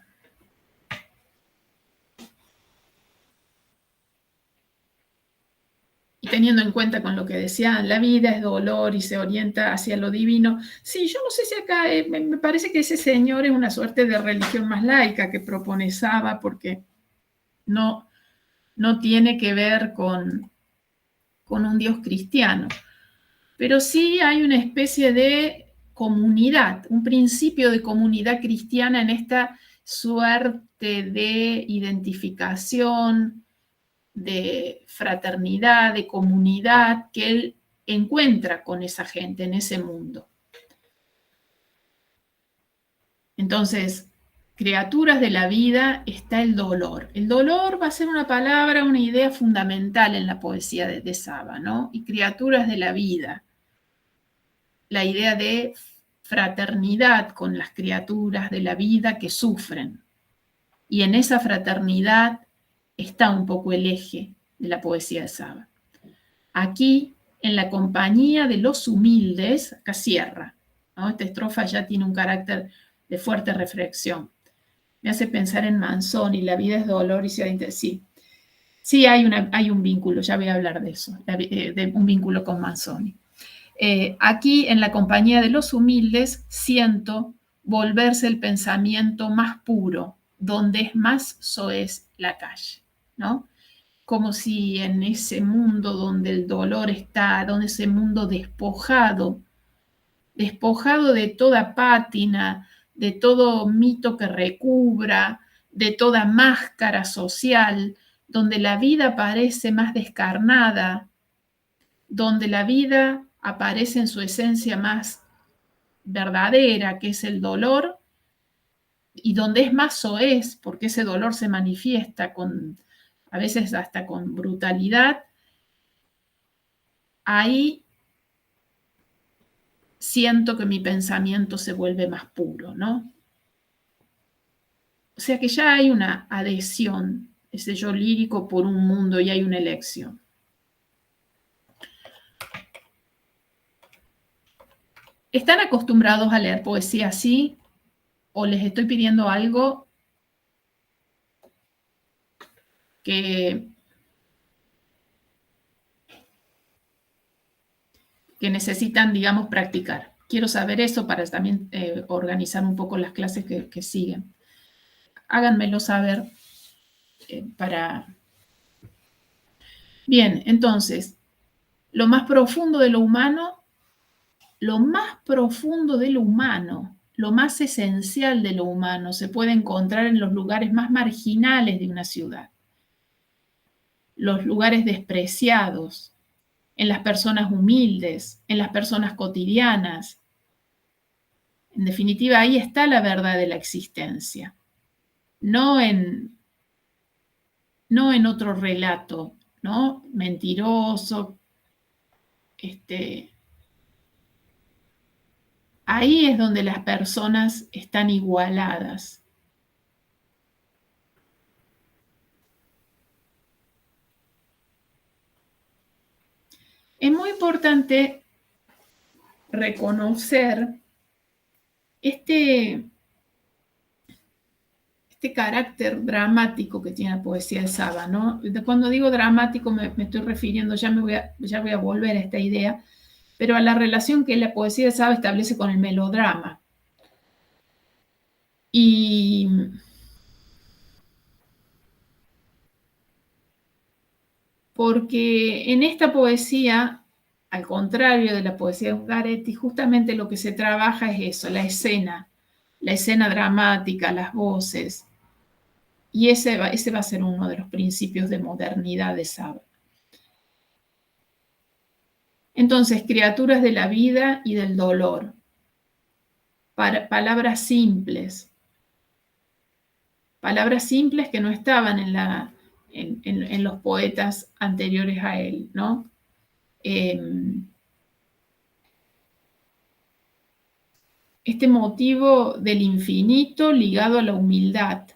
Y teniendo en cuenta con lo que decían, la vida es dolor y se orienta hacia lo divino. Sí, yo no sé si acá me parece que ese Señor es una suerte de religión más laica que propone Saba, porque no tiene que ver con un Dios cristiano. Pero sí hay una especie de comunidad, un principio de comunidad cristiana en esta suerte de identificación, de fraternidad, de comunidad que él encuentra con esa gente en ese mundo. Entonces, criaturas de la vida está el dolor. El dolor va a ser una palabra, una idea fundamental en la poesía de Saba, ¿no? Y criaturas de la vida, la idea de fraternidad con las criaturas de la vida que sufren. Y en esa fraternidad está un poco el eje de la poesía de Saba. Aquí, en la compañía de los humildes, acá cierra, ¿no? Esta estrofa ya tiene un carácter de fuerte reflexión. Me hace pensar en Manzoni, la vida es dolor y ciudad interior. Sí, hay un vínculo, ya voy a hablar de eso, de un vínculo con Manzoni. Aquí, en la compañía de los humildes, siento volverse el pensamiento más puro, donde es más soez la calle, ¿no? Como si en ese mundo donde el dolor está, donde ese mundo despojado de toda pátina, de todo mito que recubra, de toda máscara social, donde la vida parece más descarnada, donde la vida aparece en su esencia más verdadera, que es el dolor, y donde es más soez, porque ese dolor se manifiesta a veces hasta con brutalidad, ahí siento que mi pensamiento se vuelve más puro, ¿no? O sea que ya hay una adhesión, ese yo lírico por un mundo, y hay una elección. ¿Están acostumbrados a leer poesía así? ¿O les estoy pidiendo algo que necesitan, digamos, practicar? Quiero saber eso para también organizar un poco las clases que siguen. Háganmelo saber para... Bien, entonces, lo más profundo de lo humano, lo más profundo de lo humano, lo más esencial de lo humano se puede encontrar en los lugares más marginales de una ciudad, los lugares despreciados, en las personas humildes, en las personas cotidianas. En definitiva, ahí está la verdad de la existencia, no en otro relato, ¿no? Mentiroso. Ahí es donde las personas están igualadas. Es muy importante reconocer este carácter dramático que tiene la poesía de Saba, ¿no? Cuando digo dramático me estoy refiriendo, ya voy a volver a esta idea, pero a la relación que la poesía de Saba establece con el melodrama. Y porque en esta poesía, al contrario de la poesía de Ungaretti, justamente lo que se trabaja es eso, la escena dramática, las voces. Y ese va a ser uno de los principios de modernidad de Saba. Entonces, criaturas de la vida y del dolor. Palabras simples que no estaban en los poetas anteriores a él, ¿no? Este motivo del infinito ligado a la humildad.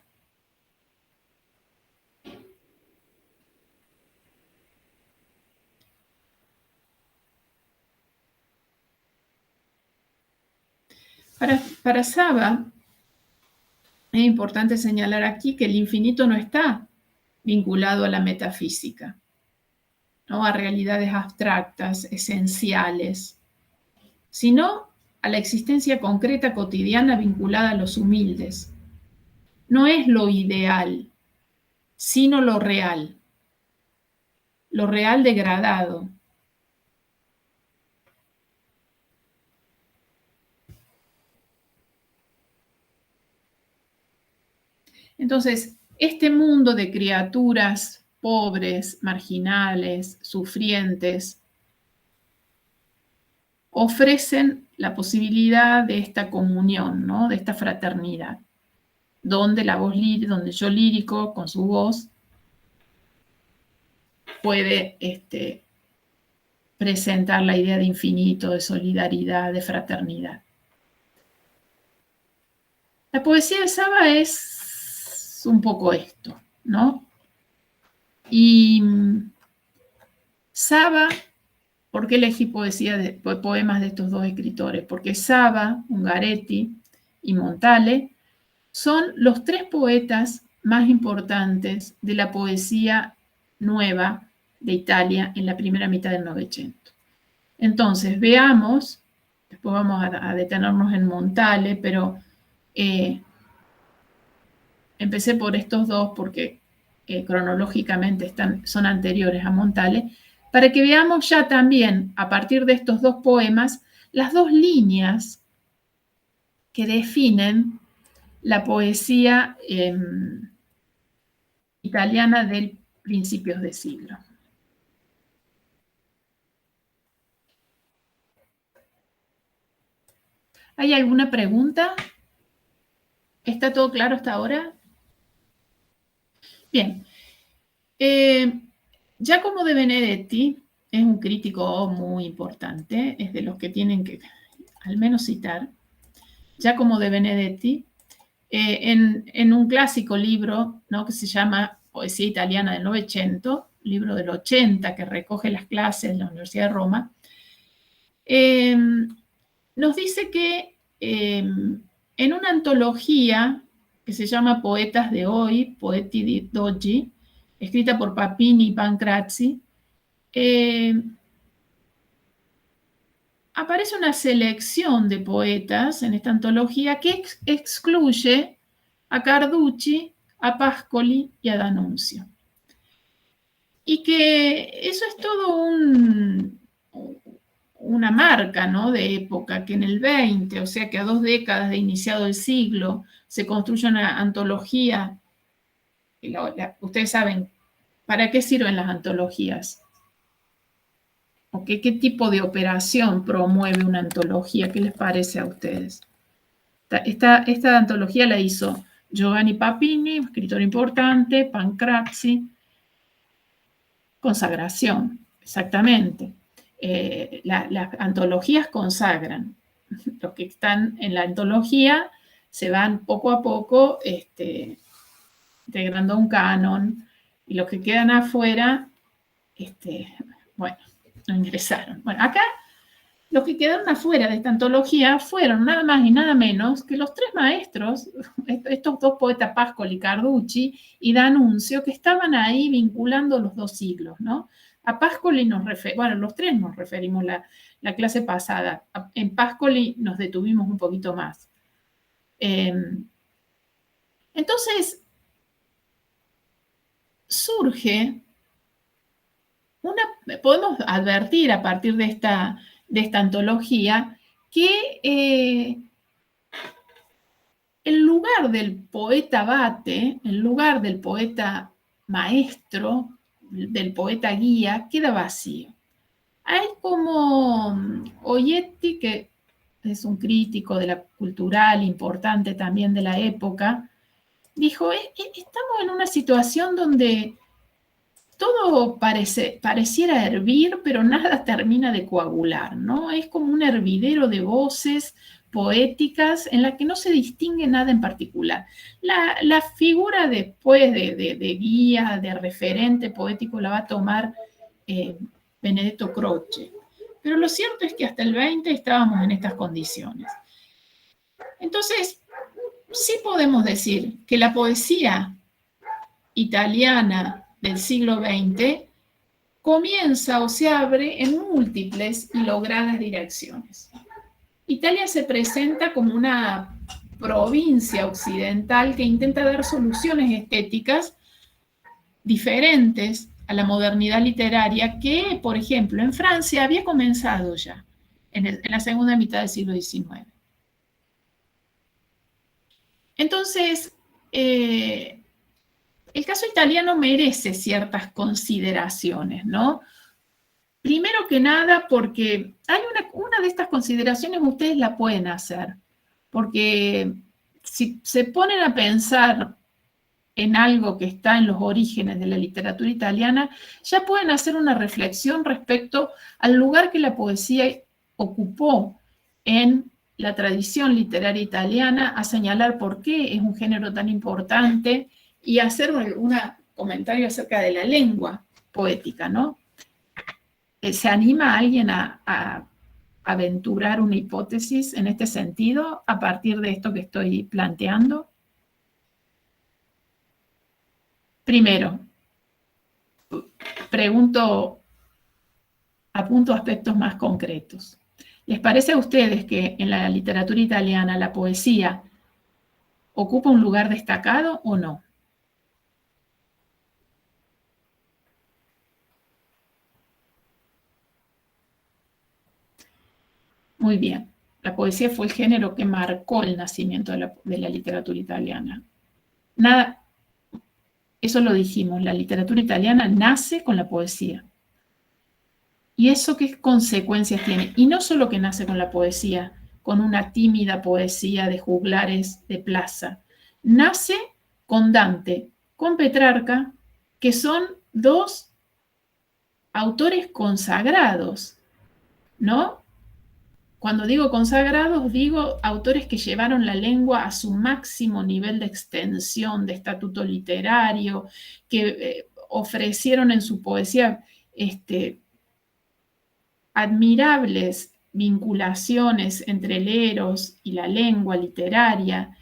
Para Saba, es importante señalar aquí que el infinito no está vinculado a la metafísica, ¿no? A realidades abstractas, esenciales, sino a la existencia concreta cotidiana vinculada a los humildes. No es lo ideal, sino lo real degradado. Entonces, este mundo de criaturas pobres, marginales, sufrientes, ofrecen la posibilidad de esta comunión, ¿no? De esta fraternidad, donde donde yo lírico, con su voz, puede presentar la idea de infinito, de solidaridad, de fraternidad. La poesía de Saba es un poco esto, ¿no? Y Saba, ¿por qué elegí poemas de estos dos escritores? Porque Saba, Ungaretti y Montale son los tres poetas más importantes de la poesía nueva de Italia en la primera mitad del Novecento. Entonces, veamos, después vamos a detenernos en Montale, pero empecé por estos dos porque cronológicamente son anteriores a Montale, para que veamos ya también, a partir de estos dos poemas, las dos líneas que definen la poesía italiana del principios de siglo. ¿Hay alguna pregunta? ¿Está todo claro hasta ahora? Bien. Giacomo de Benedetti es un crítico muy importante, es de los que tienen que al menos citar. Giacomo de Benedetti, en un clásico libro, ¿no? Que se llama Poesía Italiana del Novecento, libro del 80 que recoge las clases de la Universidad de Roma, nos dice que en una antología que se llama Poetas de Hoy, Poeti d'Oggi, escrita por Papini y Pancrazzi, aparece una selección de poetas en esta antología que excluye a Carducci, a Pascoli y a D'Annunzio. Y que eso es todo una marca, ¿no? De época, que en el 20, o sea que a 2 décadas de iniciado el siglo, se construye una antología. Ustedes saben, ¿para qué sirven las antologías? ¿Qué tipo de operación promueve una antología? ¿Qué les parece a ustedes? Esta antología la hizo Giovanni Papini, escritor importante, Pancrazzi, consagración, exactamente. Las antologías consagran. Los que están en la antología se van poco a poco integrando un canon, y los que quedan afuera, bueno, no ingresaron. Bueno, acá los que quedaron afuera de esta antología fueron nada más y nada menos que los tres maestros, estos dos poetas, Pascoli, Carducci y D'Annunzio, que estaban ahí vinculando los dos siglos, ¿no? A Pascoli los tres nos referimos la clase pasada. En Pascoli nos detuvimos un poquito más. Entonces, surge podemos advertir a partir de esta antología que el lugar del poeta bate, el lugar del poeta maestro, del poeta guía, queda vacío. Hay como Oyetti, que es un crítico de la cultural importante también de la época, dijo, estamos en una situación donde todo pareciera hervir, pero nada termina de coagular, ¿no? Es como un hervidero de voces poéticas en la que no se distingue nada en particular. La figura después de guía, de referente poético, la va a tomar Benedetto Croce. Pero lo cierto es que hasta el 20 estábamos en estas condiciones. Entonces, sí podemos decir que la poesía italiana del siglo XX comienza o se abre en múltiples y logradas direcciones. Italia se presenta como una provincia occidental que intenta dar soluciones estéticas diferentes a la modernidad literaria que, por ejemplo, en Francia había comenzado ya en la segunda mitad del siglo XIX. Entonces, el caso italiano merece ciertas consideraciones, ¿no? Primero que nada, porque hay una de estas consideraciones ustedes la pueden hacer, porque si se ponen a pensar en algo que está en los orígenes de la literatura italiana, ya pueden hacer una reflexión respecto al lugar que la poesía ocupó en la tradición literaria italiana, a señalar por qué es un género tan importante y hacer un comentario acerca de la lengua poética, ¿no? ¿Se anima alguien a aventurar una hipótesis en este sentido a partir de esto que estoy planteando? Primero, apunto aspectos más concretos. ¿Les parece a ustedes que en la literatura italiana la poesía ocupa un lugar destacado o no? Muy bien. La poesía fue el género que marcó el nacimiento de la literatura italiana. Nada, eso lo dijimos, la literatura italiana nace con la poesía. ¿Y eso qué consecuencias tiene? Y no solo que nace con la poesía, con una tímida poesía de juglares de plaza. Nace con Dante, con Petrarca, que son dos autores consagrados, ¿no? Cuando digo consagrados, digo autores que llevaron la lengua a su máximo nivel de extensión, de estatuto literario, que ofrecieron en su poesía admirables vinculaciones entre el eros y la lengua literaria,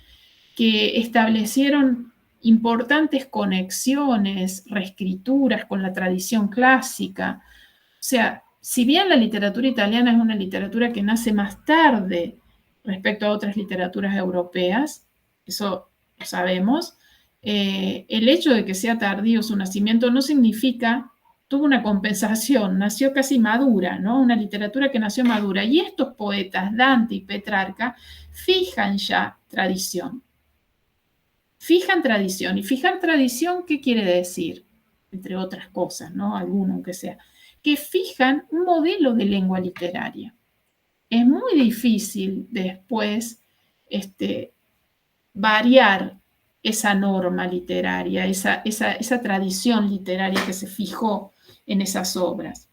que establecieron importantes conexiones, reescrituras con la tradición clásica. O sea, si bien la literatura italiana es una literatura que nace más tarde respecto a otras literaturas europeas, eso lo sabemos, el hecho de que sea tardío su nacimiento no significa, tuvo una compensación, nació casi madura, ¿no? Una literatura que nació madura. Y estos poetas, Dante y Petrarca, fijan ya tradición. Fijan tradición. ¿Y fijar tradición qué quiere decir? Entre otras cosas, ¿no? Alguno aunque sea. Que fijan un modelo de lengua literaria. Es muy difícil después variar esa norma literaria, esa tradición literaria que se fijó en esas obras,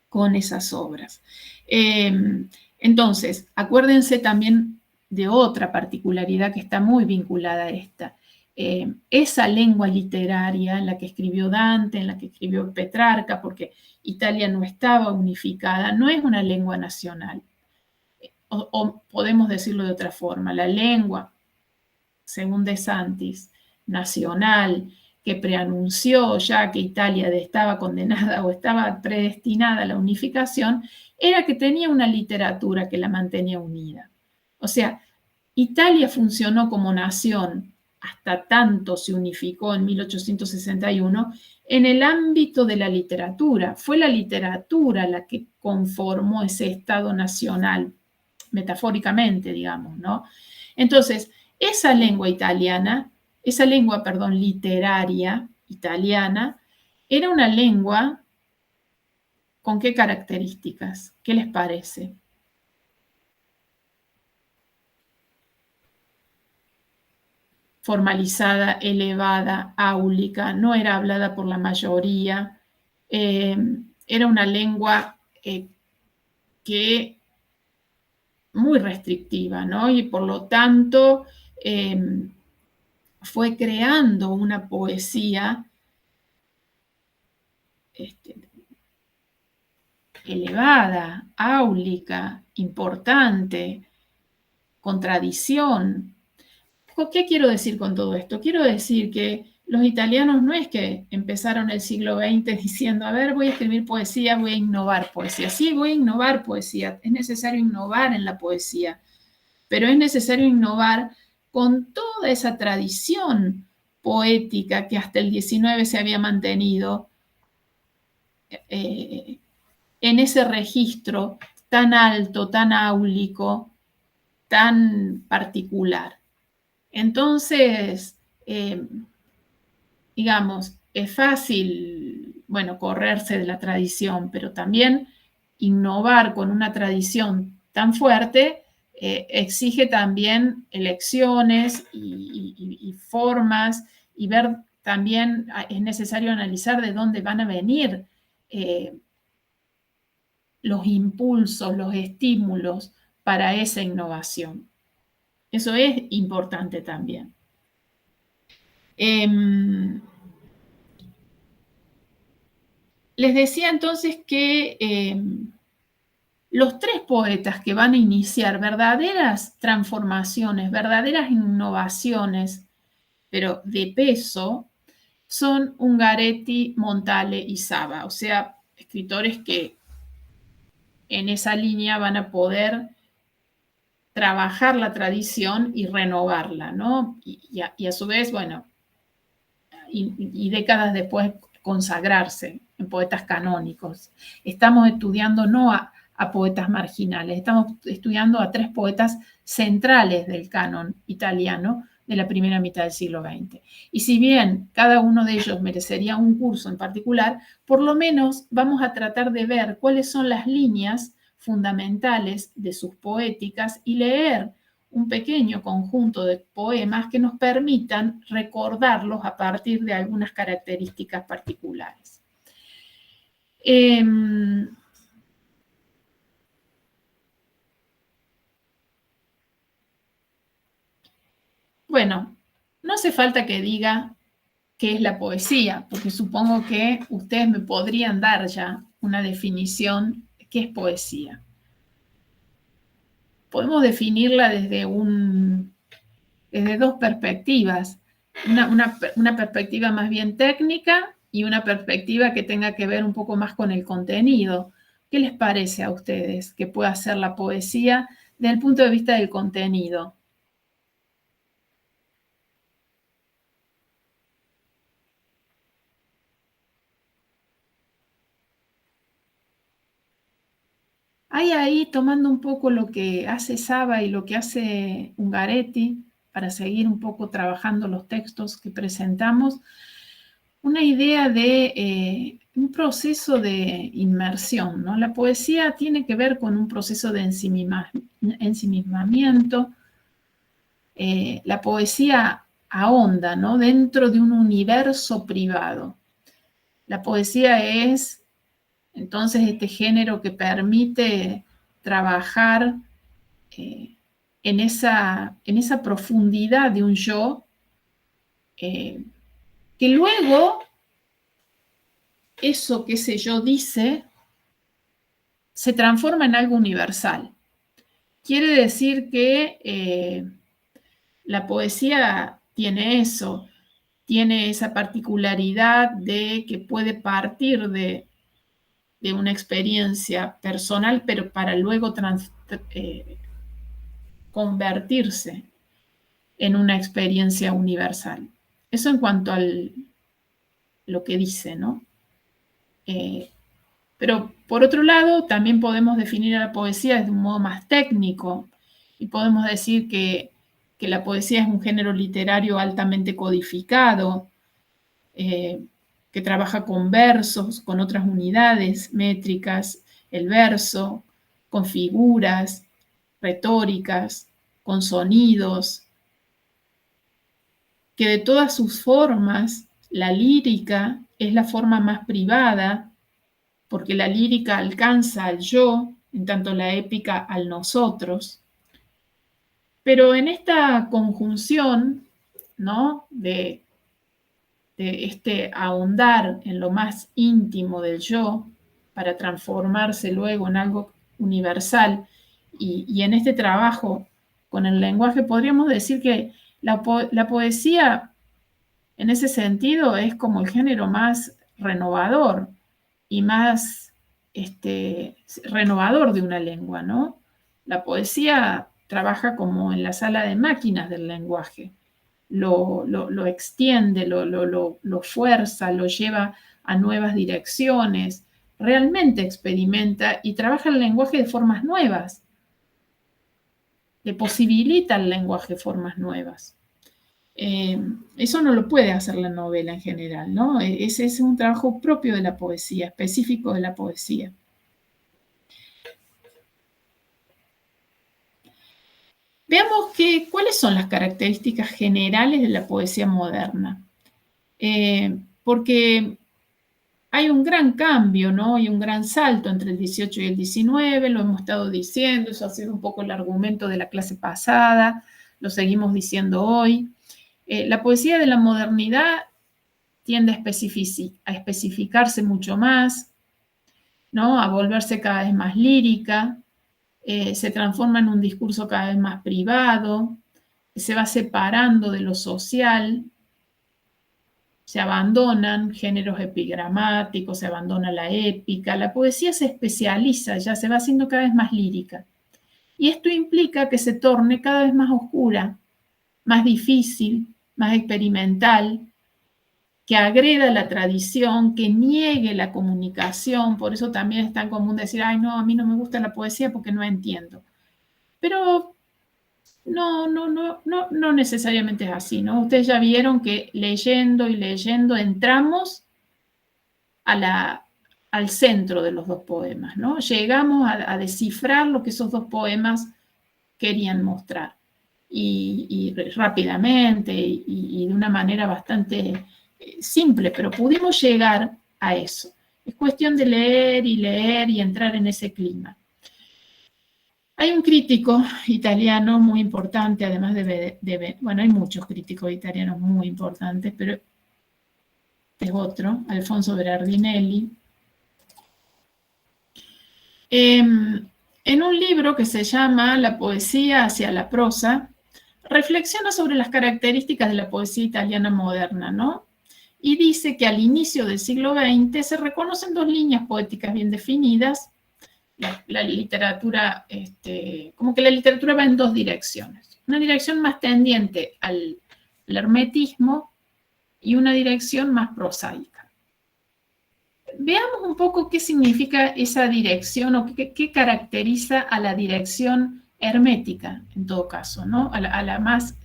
con esas obras. Entonces, acuérdense también de otra particularidad que está muy vinculada a esta. esa lengua literaria en la que escribió Dante, en la que escribió Petrarca, porque Italia no estaba unificada, no es una lengua nacional. O podemos decirlo de otra forma, la lengua, según De Santis, nacional, que preanunció ya que Italia estaba condenada o estaba predestinada a la unificación, era que tenía una literatura que la mantenía unida. O sea, Italia funcionó como nación hasta tanto se unificó en 1861 en el ámbito de la literatura. Fue la literatura la que conformó ese Estado nacional, metafóricamente, digamos, ¿no? Entonces, esa lengua italiana, esa lengua, perdón, literaria italiana, era una lengua con qué características, ¿qué les parece? Formalizada, elevada, áulica, no era hablada por la mayoría, era una lengua que muy restrictiva, ¿no? Y por lo tanto fue creando una poesía elevada, áulica, importante, con tradición. ¿Qué quiero decir con todo esto? Quiero decir que los italianos no es que empezaron el siglo XX diciendo, a ver, voy a escribir poesía, voy a innovar poesía. Sí, voy a innovar poesía, es necesario innovar en la poesía, pero es necesario innovar con toda esa tradición poética que hasta el XIX se había mantenido en ese registro tan alto, tan áulico, tan particular. Entonces, digamos, es fácil, bueno, correrse de la tradición, pero también innovar con una tradición tan fuerte exige también elecciones y formas y ver también, es necesario analizar de dónde van a venir los impulsos, los estímulos para esa innovación. Eso es importante también. Les decía entonces que los tres poetas que van a iniciar verdaderas transformaciones, verdaderas innovaciones, pero de peso, son Ungaretti, Montale y Saba, o sea, escritores que en esa línea van a poder trabajar la tradición y renovarla, ¿no? Y a su vez, bueno, y décadas después consagrarse en poetas canónicos. Estamos estudiando no a poetas marginales, estamos estudiando a tres poetas centrales del canon italiano de la primera mitad del siglo XX. Y si bien cada uno de ellos merecería un curso en particular, por lo menos vamos a tratar de ver cuáles son las líneas fundamentales de sus poéticas y leer un pequeño conjunto de poemas que nos permitan recordarlos a partir de algunas características particulares. Bueno, no hace falta que diga qué es la poesía, porque supongo que ustedes me podrían dar ya una definición de qué es poesía. Podemos definirla desde dos perspectivas. Una perspectiva más bien técnica y una perspectiva que tenga que ver un poco más con el contenido. ¿Qué les parece a ustedes que pueda ser la poesía desde el punto de vista del contenido? Hay ahí, tomando un poco lo que hace Saba y lo que hace Ungaretti, para seguir un poco trabajando los textos que presentamos, una idea de un proceso de inmersión, ¿no? La poesía tiene que ver con un proceso de ensimismamiento. La poesía ahonda, ¿no? Dentro de un universo privado. La poesía es, entonces, este género que permite trabajar en esa profundidad de un yo que luego eso que ese yo dice se transforma en algo universal. Quiere decir que la poesía tiene eso, tiene esa particularidad de que puede partir de una experiencia personal, pero para luego convertirse en una experiencia universal. Eso en cuanto a lo que dice, ¿no? Pero por otro lado, también podemos definir a la poesía de un modo más técnico y podemos decir que la poesía es un género literario altamente codificado, que trabaja con versos, con otras unidades métricas, el verso, con figuras retóricas, con sonidos, que de todas sus formas, la lírica es la forma más privada, porque la lírica alcanza al yo, en tanto la épica al nosotros. Pero en esta conjunción, ¿no? de este ahondar en lo más íntimo del yo para transformarse luego en algo universal, y en este trabajo con el lenguaje podríamos decir que la poesía en ese sentido es como el género más renovador y más renovador de una lengua, ¿no? La poesía trabaja como en la sala de máquinas del lenguaje, lo extiende, lo fuerza, lo lleva a nuevas direcciones, realmente experimenta y trabaja el lenguaje de formas nuevas, le posibilita al lenguaje formas nuevas. Eso no lo puede hacer la novela en general, ¿no? Ese es un trabajo propio de la poesía, específico de la poesía. Veamos cuáles son las características generales de la poesía moderna. Porque hay un gran cambio, ¿no? Hay un gran salto entre el 18 y el 19, lo hemos estado diciendo, eso ha sido un poco el argumento de la clase pasada, lo seguimos diciendo hoy. La poesía de la modernidad tiende a especificarse mucho más, ¿no? A volverse cada vez más lírica, se transforma en un discurso cada vez más privado, se va separando de lo social, se abandonan géneros epigramáticos, se abandona la épica, la poesía se especializa, ya se va haciendo cada vez más lírica. Y esto implica que se torne cada vez más oscura, más difícil, más experimental, que agreda la tradición, que niegue la comunicación. Por eso también es tan común decir, ay, no, a mí no me gusta la poesía porque no entiendo. Pero no necesariamente es así, ¿no? Ustedes ya vieron que leyendo y leyendo entramos al centro de los dos poemas, ¿no? Llegamos a descifrar lo que esos dos poemas querían mostrar. Y rápidamente y de una manera bastante simple, pero pudimos llegar a eso. Es cuestión de leer y entrar en ese clima. Hay un crítico italiano muy importante, además bueno, hay muchos críticos italianos muy importantes, pero es otro, Alfonso Berardinelli. En un libro que se llama La poesía hacia la prosa, reflexiona sobre las características de la poesía italiana moderna, ¿no? Y dice que al inicio del siglo XX se reconocen dos líneas poéticas bien definidas. La literatura, como que la literatura va en dos direcciones. Una dirección más tendiente al hermetismo y una dirección más prosaica. Veamos un poco qué significa esa dirección o qué caracteriza a la dirección hermética, en todo caso, ¿no? A la más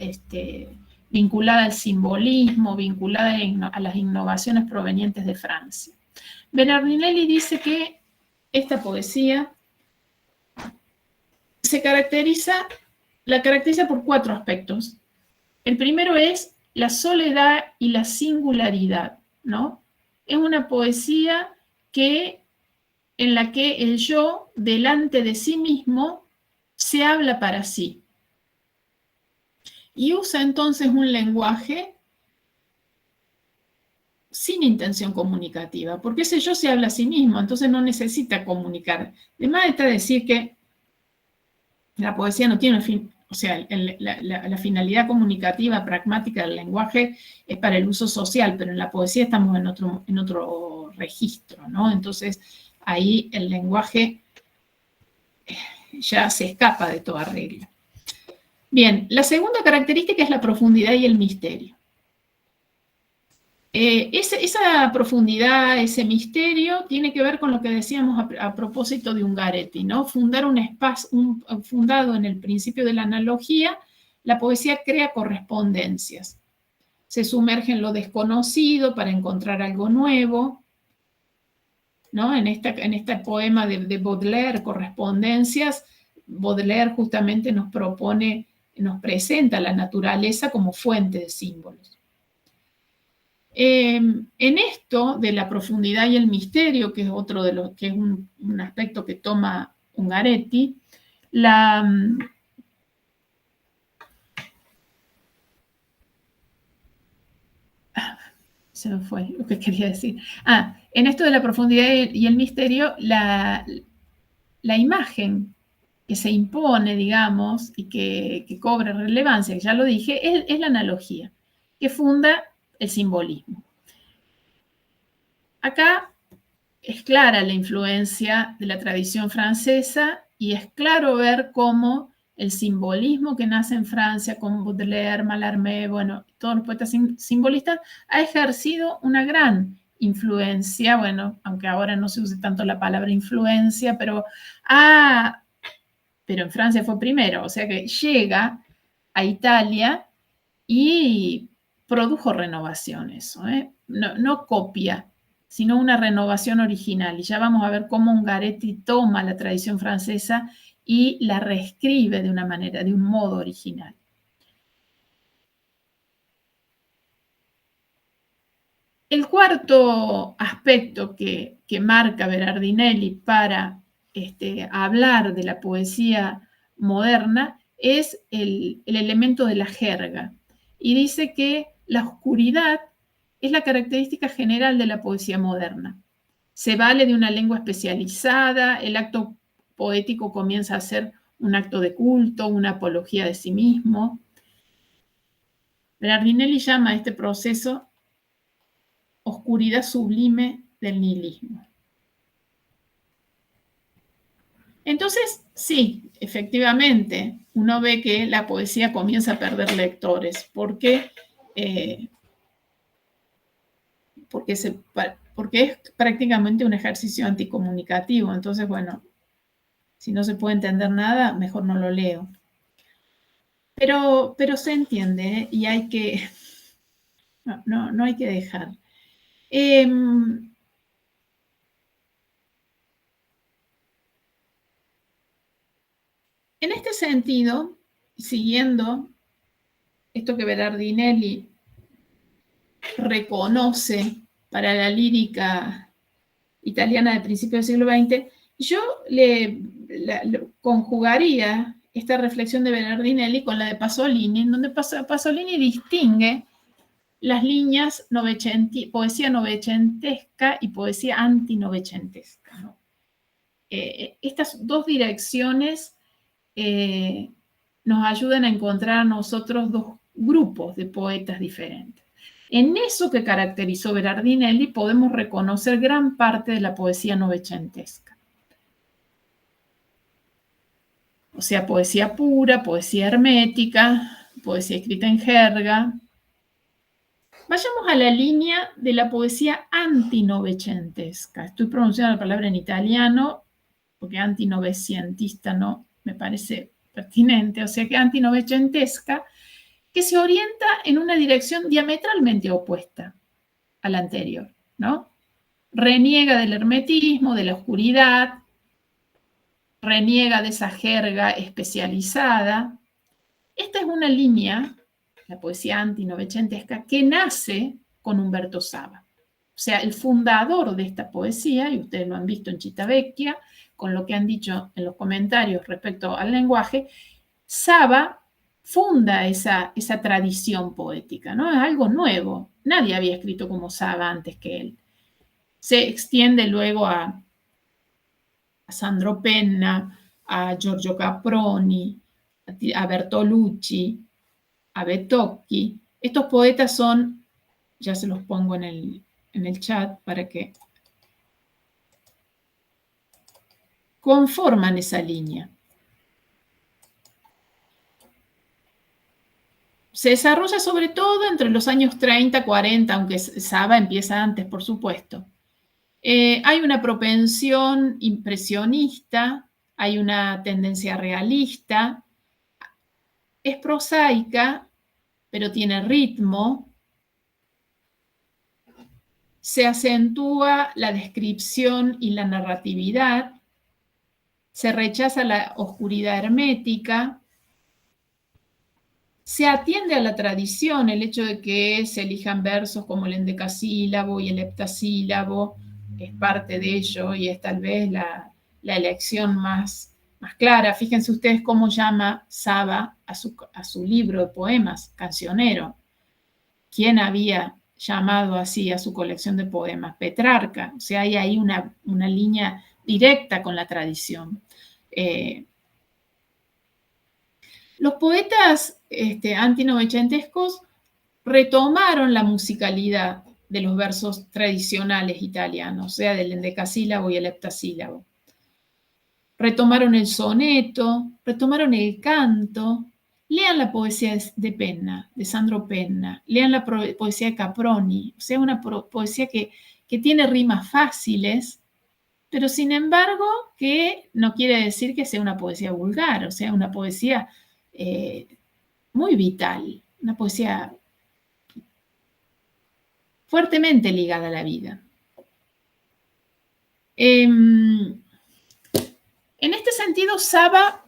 vinculada al simbolismo, vinculada a las innovaciones provenientes de Francia. Berardinelli dice que esta poesía la caracteriza por cuatro aspectos. El primero es la soledad y la singularidad, ¿no? Es una poesía en la que el yo, delante de sí mismo, se habla para sí. Y usa entonces un lenguaje sin intención comunicativa, porque ese yo se habla a sí mismo, entonces no necesita comunicar. Además está decir que la poesía no tiene fin, o sea, la finalidad comunicativa, pragmática del lenguaje es para el uso social, pero en la poesía estamos en otro registro, ¿no? Entonces ahí el lenguaje ya se escapa de toda regla. Bien, la segunda característica es la profundidad y el misterio. Esa profundidad, ese misterio, tiene que ver con lo que decíamos a propósito de Ungaretti, ¿no? Fundado en el principio de la analogía, la poesía crea correspondencias. Se sumerge en lo desconocido para encontrar algo nuevo, ¿no? En este poema de Baudelaire, Correspondencias, Baudelaire justamente nos presenta la naturaleza como fuente de símbolos. En esto de la profundidad y el misterio, que es otro de los que es un aspecto que toma Ungaretti, se me fue lo que quería decir. En esto de la profundidad y el misterio, la imagen que se impone, digamos, y que cobra relevancia, que ya lo dije, es la analogía, que funda el simbolismo. Acá es clara la influencia de la tradición francesa y es claro ver cómo el simbolismo que nace en Francia con Baudelaire, Mallarmé, bueno, todos los poetas simbolistas, ha ejercido una gran influencia, bueno, aunque ahora no se use tanto la palabra influencia, pero en Francia fue primero, o sea que llega a Italia y produjo renovaciones, no copia, sino una renovación original. Y ya vamos a ver cómo Ungaretti toma la tradición francesa y la reescribe de una manera, de un modo original. El cuarto aspecto que marca Berardinelli para hablar de la poesía moderna es el elemento de la jerga. Y dice que la oscuridad es la característica general de la poesía moderna. Se vale de una lengua especializada, el acto poético comienza a ser un acto de culto, una apología de sí mismo. Berardinelli llama a este proceso oscuridad sublime del nihilismo. Entonces, sí, efectivamente, uno ve que la poesía comienza a perder lectores, porque es prácticamente un ejercicio anticomunicativo. Entonces, bueno, si no se puede entender nada, mejor no lo leo. Pero se entiende, ¿eh? Y hay que... No hay que dejar. En este sentido, siguiendo esto que Berardinelli reconoce para la lírica italiana de principios del siglo XX, yo conjugaría esta reflexión de Berardinelli con la de Pasolini, en donde Pasolini distingue las líneas poesía novecentesca y poesía antinovecentesca, ¿no? Estas dos direcciones nos ayudan a encontrar a nosotros dos grupos de poetas diferentes. En eso que caracterizó Berardinelli podemos reconocer gran parte de la poesía novecentesca. O sea, poesía pura, poesía hermética, poesía escrita en jerga. Vayamos a la línea de la poesía antinovecentesca. Estoy pronunciando la palabra en italiano porque antinovecentista no me parece pertinente, o sea que antinovecentesca, que se orienta en una dirección diametralmente opuesta a la anterior, ¿no? Reniega del hermetismo, de la oscuridad, reniega de esa jerga especializada. Esta es una línea, la poesía antinovecentesca, que nace con Umberto Saba. O sea, el fundador de esta poesía, y ustedes lo han visto en Civitavecchia, con lo que han dicho en los comentarios respecto al lenguaje, Saba funda esa tradición poética, ¿no? Es algo nuevo. nadie había escrito como Saba antes que él. Se extiende luego a Sandro Penna, a Giorgio Caproni, a Bertolucci, a Betocchi. Estos poetas son, ya se los pongo en el chat para que conforman esa línea. Se desarrolla sobre todo entre los años 30, 40, aunque Saba empieza antes, por supuesto. Hay una propensión impresionista, hay una tendencia realista, es prosaica, pero tiene ritmo, se acentúa la descripción y la narratividad, se rechaza la oscuridad hermética, se atiende a la tradición, el hecho de que se elijan versos como el endecasílabo y el heptasílabo es parte de ello y es tal vez la elección más clara. Fíjense ustedes cómo llama Saba a su libro de poemas, Cancionero. ¿Quién había llamado así a su colección de poemas? Petrarca. O sea, hay ahí una línea directa con la tradición. Los poetas antinovecentescos retomaron la musicalidad de los versos tradicionales italianos, o sea, del endecasílabo y el heptasílabo. Retomaron el soneto, retomaron el canto. Lean la poesía de Penna, de Sandro Penna, lean la poesía de Caproni, o sea, una poesía que tiene rimas fáciles, pero sin embargo que no quiere decir que sea una poesía vulgar, o sea, una poesía muy vital, una poesía fuertemente ligada a la vida. En este sentido, Saba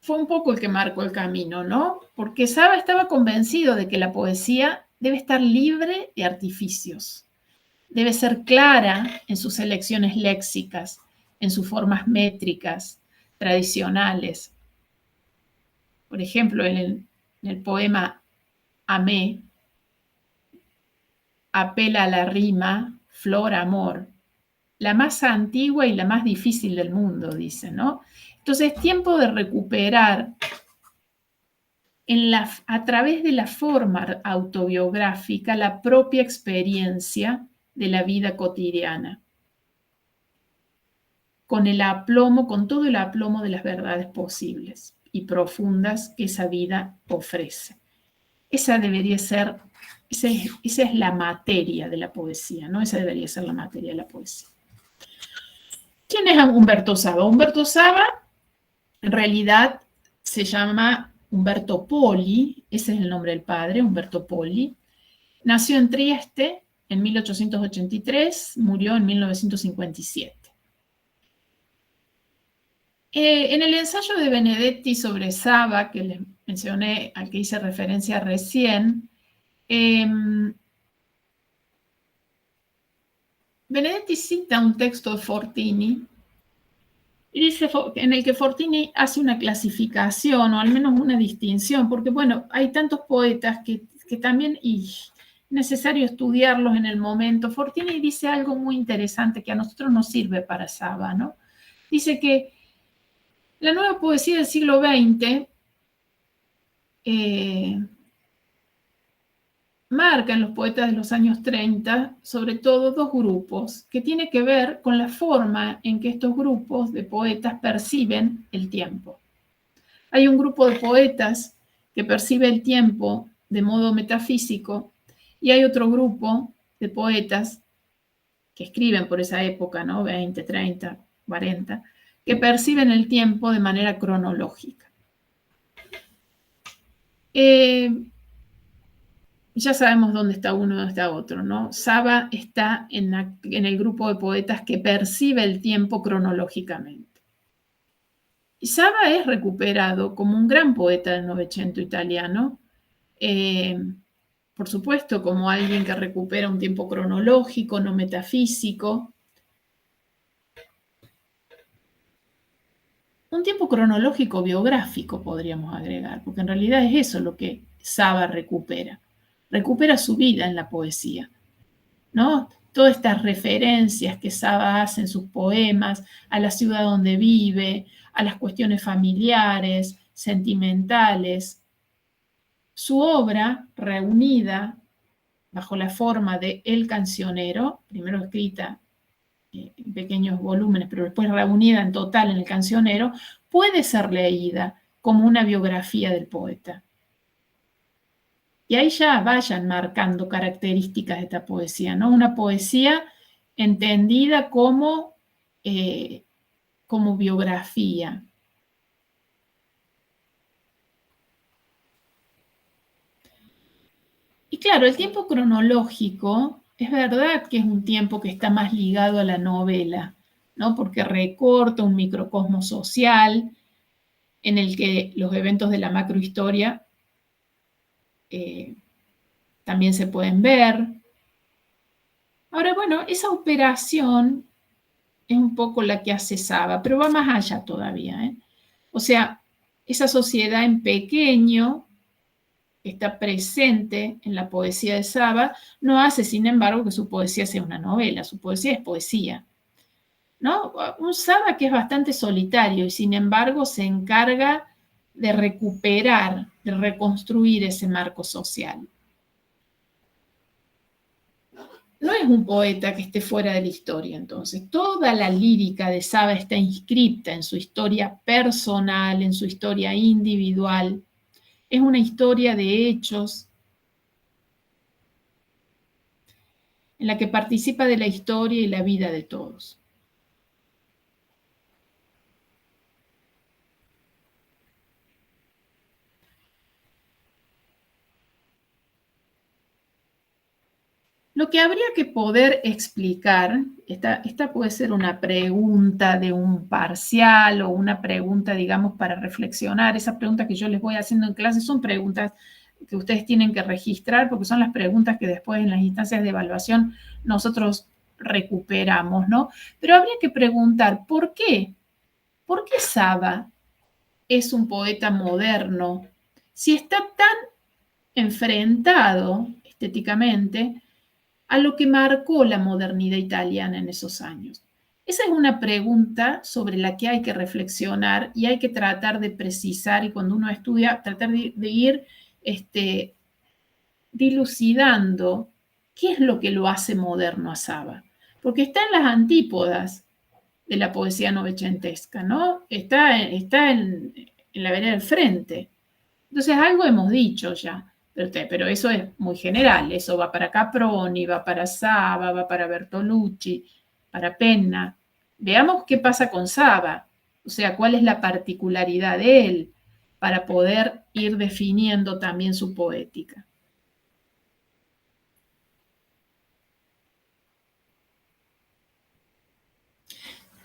fue un poco el que marcó el camino, ¿no? Porque Saba estaba convencido de que la poesía debe estar libre de artificios, debe ser clara en sus elecciones léxicas, en sus formas métricas, tradicionales. Por ejemplo, en el poema Amé, apela a la rima, flor, amor, la más antigua y la más difícil del mundo, dice, ¿no? Entonces es tiempo de recuperar a través de la forma autobiográfica la propia experiencia de la vida cotidiana, con el aplomo, con todo el aplomo de las verdades posibles y profundas que esa vida ofrece. Esa debería ser, esa es la materia de la poesía, ¿no? Esa debería ser la materia de la poesía. ¿Quién es Umberto Saba? Umberto Saba, en realidad, se llama Umberto Poli, ese es el nombre del padre, Umberto Poli. Nació en Trieste en 1883, murió en 1957. En el ensayo de Benedetti sobre Saba, que les mencioné, al que hice referencia recién, Benedetti cita un texto de Fortini, y dice, en el que Fortini hace una clasificación, o al menos una distinción, porque bueno, hay tantos poetas que también es necesario estudiarlos en el momento. Fortini dice algo muy interesante que a nosotros nos sirve para Saba, ¿no? Dice que la nueva poesía del siglo XX marca en los poetas de los años 30, sobre todo, dos grupos que tienen que ver con la forma en que estos grupos de poetas perciben el tiempo. Hay un grupo de poetas que percibe el tiempo de modo metafísico y hay otro grupo de poetas que escriben por esa época, ¿no? 20, 30, 40, que perciben el tiempo de manera cronológica. Ya sabemos dónde está uno y dónde está otro, ¿no? Saba está en el grupo de poetas que percibe el tiempo cronológicamente. Y Saba es recuperado como un gran poeta del Novecento italiano, por supuesto, como alguien que recupera un tiempo cronológico, no metafísico. Un tiempo cronológico biográfico, podríamos agregar, porque en realidad es eso lo que Saba recupera. recupera su vida en la poesía, ¿no? Todas estas referencias que Saba hace en sus poemas a la ciudad donde vive, a las cuestiones familiares, sentimentales. Su obra, reunida bajo la forma de El Cancionero, primero escrita en pequeños volúmenes, pero después reunida en total en El Cancionero, puede ser leída como una biografía del poeta. Y ahí ya vayan marcando características de esta poesía, ¿no? Una poesía entendida como biografía. Y claro, el tiempo cronológico es verdad que es un tiempo que está más ligado a la novela, ¿no? Porque recorta un microcosmos social en el que los eventos de la macrohistoria también se pueden ver. Ahora, bueno, esa operación es un poco la que hace Saba, pero va más allá todavía, ¿eh? O sea, esa sociedad en pequeño que está presente en la poesía de Saba no hace, sin embargo, que su poesía sea una novela, su poesía es poesía, ¿no? Un Saba que es bastante solitario y sin embargo se encarga de recuperar, de reconstruir ese marco social. No es un poeta que esté fuera de la historia, entonces. Toda la lírica de Saba está inscripta en su historia personal, en su historia individual. Es una historia de hechos en la que participa de la historia y la vida de todos. Lo que habría que poder explicar, esta puede ser una pregunta de un parcial o una pregunta, digamos, para reflexionar. Esas preguntas que yo les voy haciendo en clase son preguntas que ustedes tienen que registrar porque son las preguntas que después en las instancias de evaluación nosotros recuperamos, ¿no? Pero habría que preguntar, ¿por qué? ¿Por qué Saba es un poeta moderno si está tan enfrentado estéticamente a lo que marcó la modernidad italiana en esos años? Esa es una pregunta sobre la que hay que reflexionar y hay que tratar de precisar, y cuando uno estudia, tratar de ir dilucidando qué es lo que lo hace moderno a Saba. Porque está en las antípodas de la poesía novecentesca, ¿no? Está en la vereda del frente. Entonces, algo hemos dicho ya, pero eso es muy general. Eso va para Caproni, va para Saba, va para Bertolucci, para Penna. Veamos qué pasa con Saba, o sea, cuál es la particularidad de él para poder ir definiendo también su poética.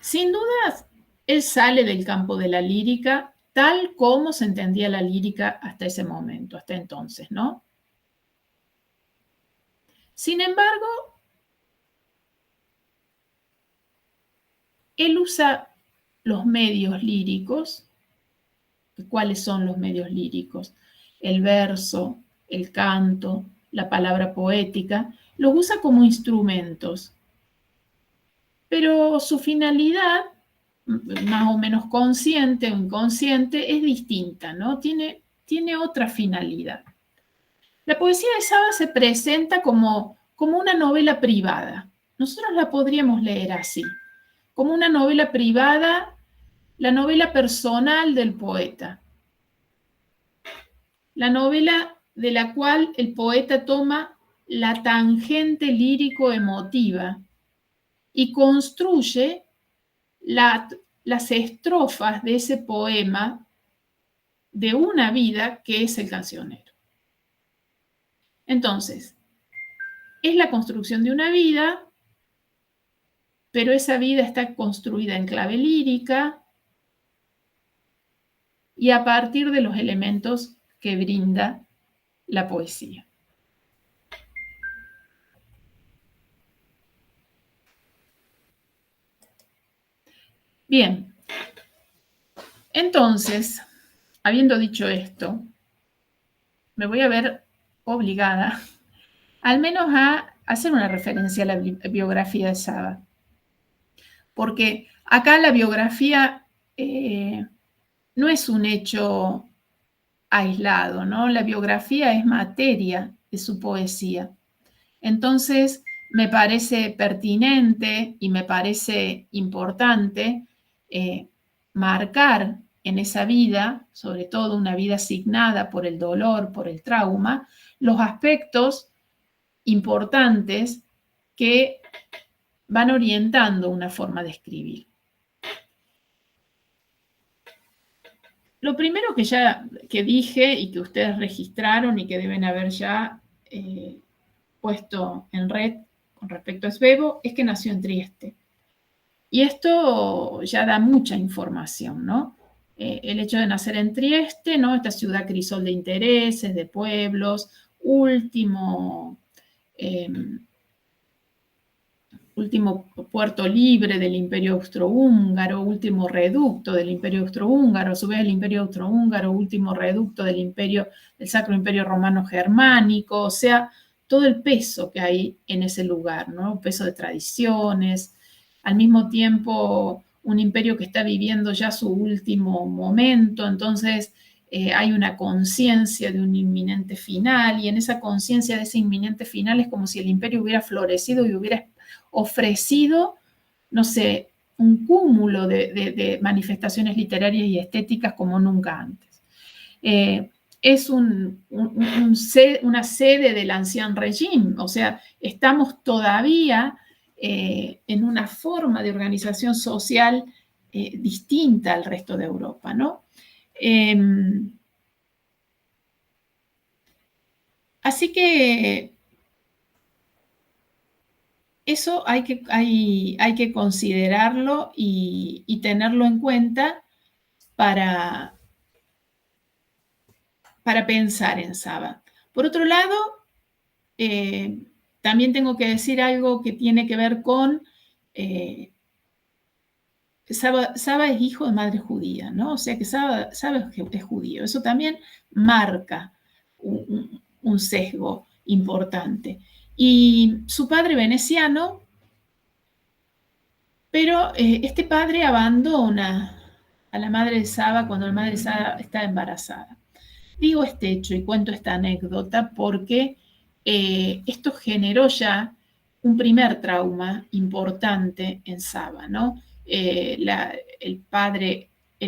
Sin duda, él sale del campo de la lírica tal como se entendía la lírica hasta ese momento, hasta entonces, ¿no? Sin embargo, él usa los medios líricos. ¿Cuáles son los medios líricos? El verso, el canto, la palabra poética, los usa como instrumentos, pero su finalidad, más o menos consciente o inconsciente, es distinta, ¿no? Tiene otra finalidad. La poesía de Saba se presenta como una novela privada. Nosotros la podríamos leer así, como una novela privada, la novela personal del poeta, la novela de la cual el poeta toma la tangente lírico-emotiva y construye las estrofas de ese poema de una vida que es el cancionero. Entonces, es la construcción de una vida, pero esa vida está construida en clave lírica y a partir de los elementos que brinda la poesía. Bien, entonces, habiendo dicho esto, me voy a ver obligada al menos a hacer una referencia a la biografía de Saba. Porque acá la biografía no es un hecho aislado, ¿no? La biografía es materia de su poesía. Entonces, me parece pertinente y me parece importante marcar en esa vida, sobre todo una vida asignada por el dolor, por el trauma, los aspectos importantes que van orientando una forma de escribir. Lo primero que dije y que ustedes registraron y que deben haber ya puesto en red con respecto a Svevo es que nació en Trieste. Y esto ya da mucha información, ¿no? El hecho de nacer en Trieste, ¿no? Esta ciudad crisol de intereses, de pueblos, último puerto libre del Imperio Austrohúngaro, último reducto del Imperio Austrohúngaro, a su vez el Imperio Austrohúngaro, último reducto del Sacro Imperio Romano Germánico, o sea, todo el peso que hay en ese lugar, ¿no? Peso de tradiciones, al mismo tiempo un imperio que está viviendo ya su último momento, entonces hay una conciencia de un inminente final, y en esa conciencia de ese inminente final es como si el imperio hubiera florecido y hubiera ofrecido, no sé, un cúmulo de manifestaciones literarias y estéticas como nunca antes. Es una sede del Ancien Régime, o sea, estamos todavía en una forma de organización social distinta al resto de Europa, ¿no? Así que eso hay que considerarlo y tenerlo en cuenta para pensar en Saba. Por otro lado, también tengo que decir algo que tiene que ver con Saba es hijo de madre judía, ¿no? O sea que Saba es judío. Eso también marca un sesgo importante. Y su padre veneciano, pero este padre abandona a la madre de Saba cuando la madre de Saba está embarazada. Digo este hecho y cuento esta anécdota porque esto generó ya un primer trauma importante en Saba, ¿no? El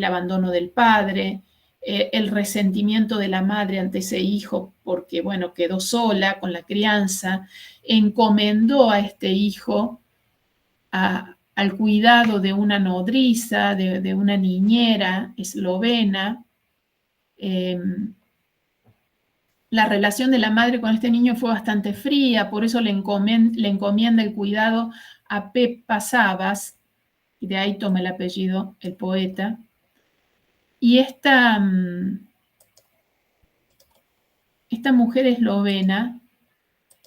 abandono del padre, el resentimiento de la madre ante ese hijo porque, bueno, quedó sola con la crianza, encomendó a este hijo al cuidado de una nodriza, de una niñera eslovena. La relación de la madre con este niño fue bastante fría, por eso le encomienda el cuidado a Pepa Sabas, y de ahí toma el apellido el poeta. Y esta mujer eslovena,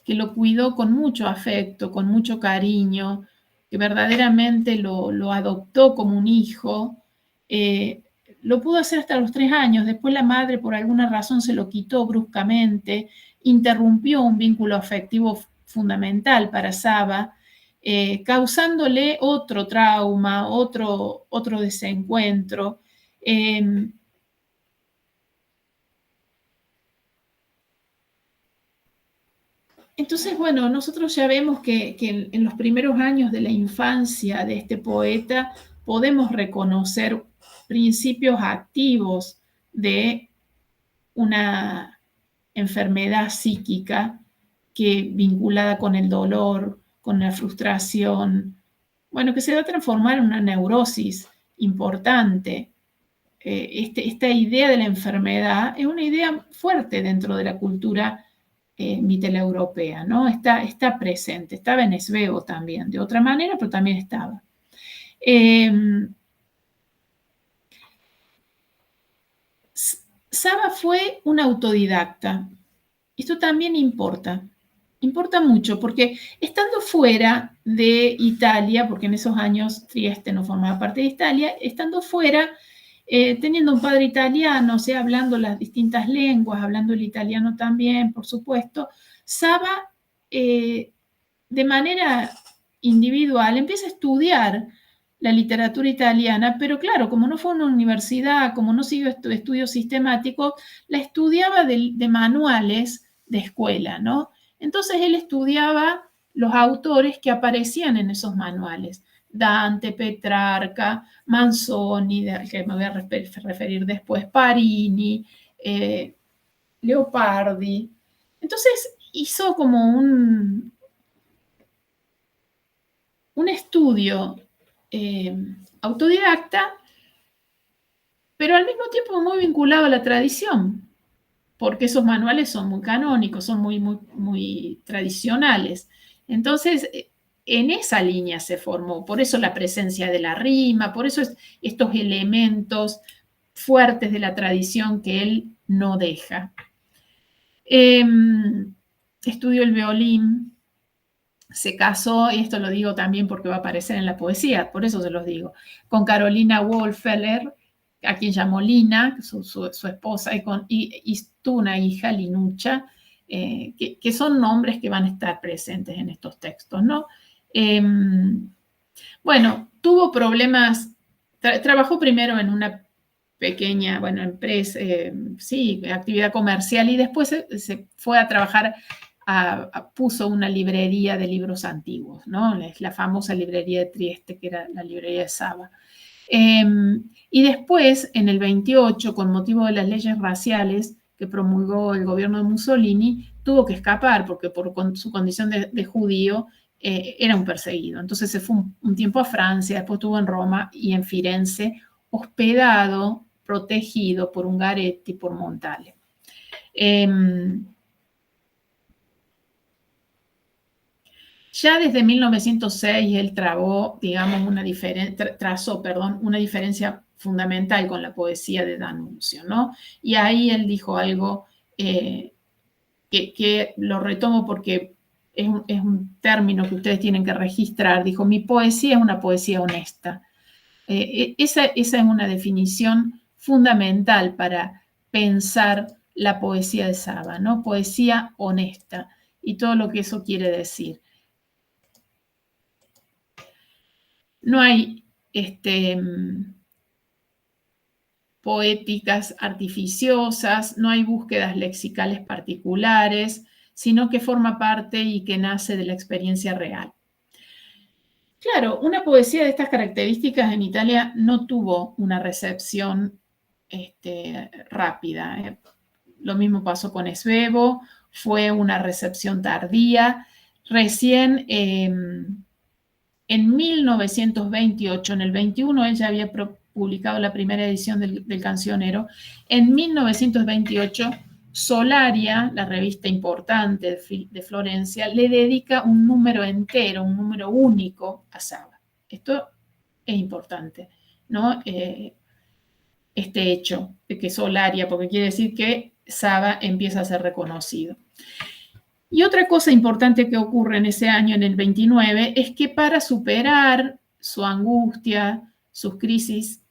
que lo cuidó con mucho afecto, con mucho cariño, que verdaderamente lo adoptó como un hijo, lo pudo hacer hasta los 3 años. Después la madre, por alguna razón, se lo quitó bruscamente, interrumpió un vínculo afectivo fundamental para Saba, causándole otro trauma, otro desencuentro. Entonces, bueno, nosotros ya vemos que en los primeros años de la infancia de este poeta podemos reconocer principios activos de una enfermedad psíquica que vinculada con el dolor, con la frustración, bueno, que se va a transformar en una neurosis importante. Esta idea de la enfermedad es una idea fuerte dentro de la cultura mitteleuropea, ¿no? Está presente, estaba en Svevo también, de otra manera, pero también estaba. Saba fue un autodidacta. Esto también importa mucho, porque estando fuera de Italia, porque en esos años Trieste no formaba parte de Italia, estando fuera, teniendo un padre italiano, o sea, hablando las distintas lenguas, hablando el italiano también, por supuesto, Saba de manera individual empieza a estudiar la literatura italiana, pero claro, como no fue a una universidad, como no siguió estudios sistemáticos, la estudiaba de manuales de escuela, ¿no? Entonces él estudiaba los autores que aparecían en esos manuales. Dante, Petrarca, Manzoni, que me voy a referir después, Parini, Leopardi. Entonces hizo como un estudio autodidacta, pero al mismo tiempo muy vinculado a la tradición, porque esos manuales son muy canónicos, son muy tradicionales. Entonces, en esa línea se formó, por eso la presencia de la rima, por eso estos elementos fuertes de la tradición que él no deja. Estudió el violín, se casó, y esto lo digo también porque va a aparecer en la poesía, por eso se los digo, con Carolina Wolfeller, a quien llamó Lina, su esposa, y tuvo una hija, Linucha, que son nombres que van a estar presentes en estos textos, ¿no? Bueno, tuvo problemas, trabajó primero en una pequeña, bueno, empresa, sí, actividad comercial, y después se fue a trabajar, puso una librería de libros antiguos, ¿no? La famosa librería de Trieste, que era la librería de Saba. Y después, en el 28, con motivo de las leyes raciales que promulgó el gobierno de Mussolini, tuvo que escapar porque por su condición de judío era un perseguido. Entonces se fue un tiempo a Francia, después estuvo en Roma y en Firenze, hospedado, protegido por Ungaretti, por Montale. Ya desde 1906 él digamos, trazó una diferencia fundamental con la poesía de D'Annunzio, ¿no? Y ahí él dijo algo que lo retomo porque es un término que ustedes tienen que registrar. Dijo, mi poesía es una poesía honesta. Esa es una definición fundamental para pensar la poesía de Saba, ¿no? Poesía honesta y todo lo que eso quiere decir. No hay poéticas artificiosas, no hay búsquedas lexicales particulares, sino que forma parte y que nace de la experiencia real. Claro, una poesía de estas características en Italia no tuvo una recepción rápida. Lo mismo pasó con Svevo, fue una recepción tardía. Recién en 1928, en el 21, él ya había publicado la primera edición del Cancionero. En 1928, Solaria, la revista importante de Florencia, le dedica un número entero, un número único a Saba. Esto es importante, ¿no? Este hecho de que Solaria, porque quiere decir que Saba empieza a ser reconocido. Y otra cosa importante que ocurre en ese año, en el 29, es que para superar su angustia, sus crisis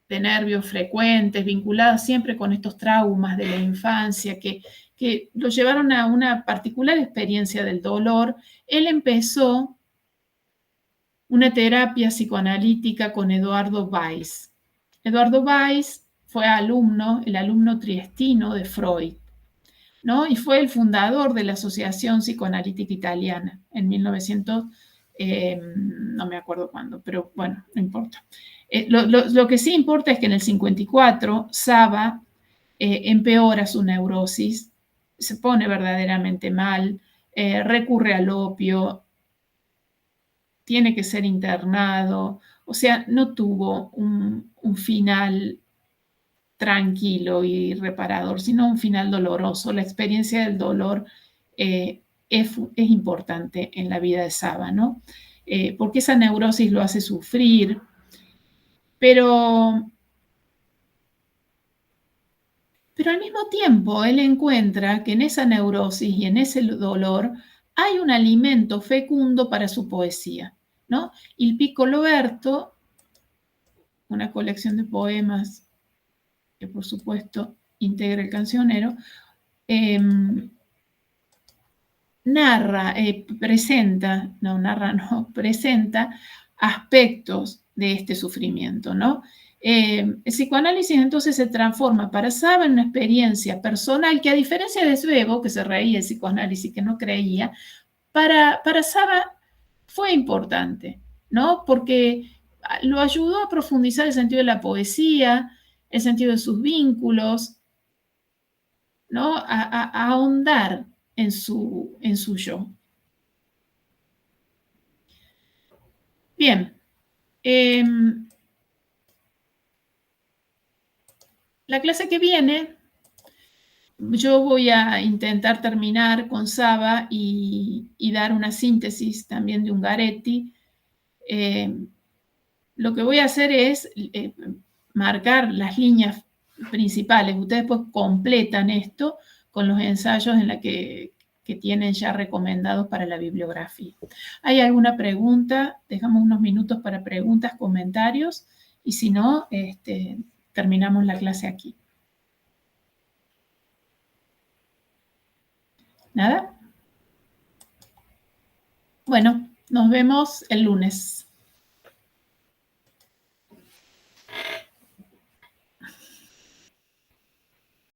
de nervios frecuentes, vinculadas siempre con estos traumas de la infancia que lo llevaron a una particular experiencia del dolor, él empezó una terapia psicoanalítica con Eduardo Weiss. Eduardo Weiss fue el alumno triestino de Freud, ¿no? Y fue el fundador de la Asociación Psicoanalítica Italiana en 1900, no me acuerdo cuándo, pero bueno, no importa. Lo que sí importa es que en el 54 Saba empeora su neurosis, se pone verdaderamente mal, recurre al opio, tiene que ser internado, o sea, no tuvo un final tranquilo y reparador, sino un final doloroso. La experiencia del dolor es importante en la vida de Saba, ¿no? Porque esa neurosis lo hace sufrir, pero al mismo tiempo él encuentra que en esa neurosis y en ese dolor hay un alimento fecundo para su poesía, ¿no? Il Piccolo Berto, una colección de poemas que por supuesto integra el cancionero, presenta aspectos de este sufrimiento, ¿no? El psicoanálisis entonces se transforma para Saba en una experiencia personal que, a diferencia de Svevo, que se reía del psicoanálisis, que no creía, para Saba fue importante, ¿no? Porque lo ayudó a profundizar el sentido de la poesía, el sentido de sus vínculos, ¿no? A ahondar en su yo. Bien. La clase que viene, yo voy a intentar terminar con Saba y dar una síntesis también de Ungaretti. Lo que voy a hacer es marcar las líneas principales. Ustedes pues completan esto con los ensayos en la que tienen ya recomendados para la bibliografía. ¿Hay alguna pregunta? Dejamos unos minutos para preguntas, comentarios, y si no, terminamos la clase aquí. ¿Nada? Bueno, nos vemos el lunes.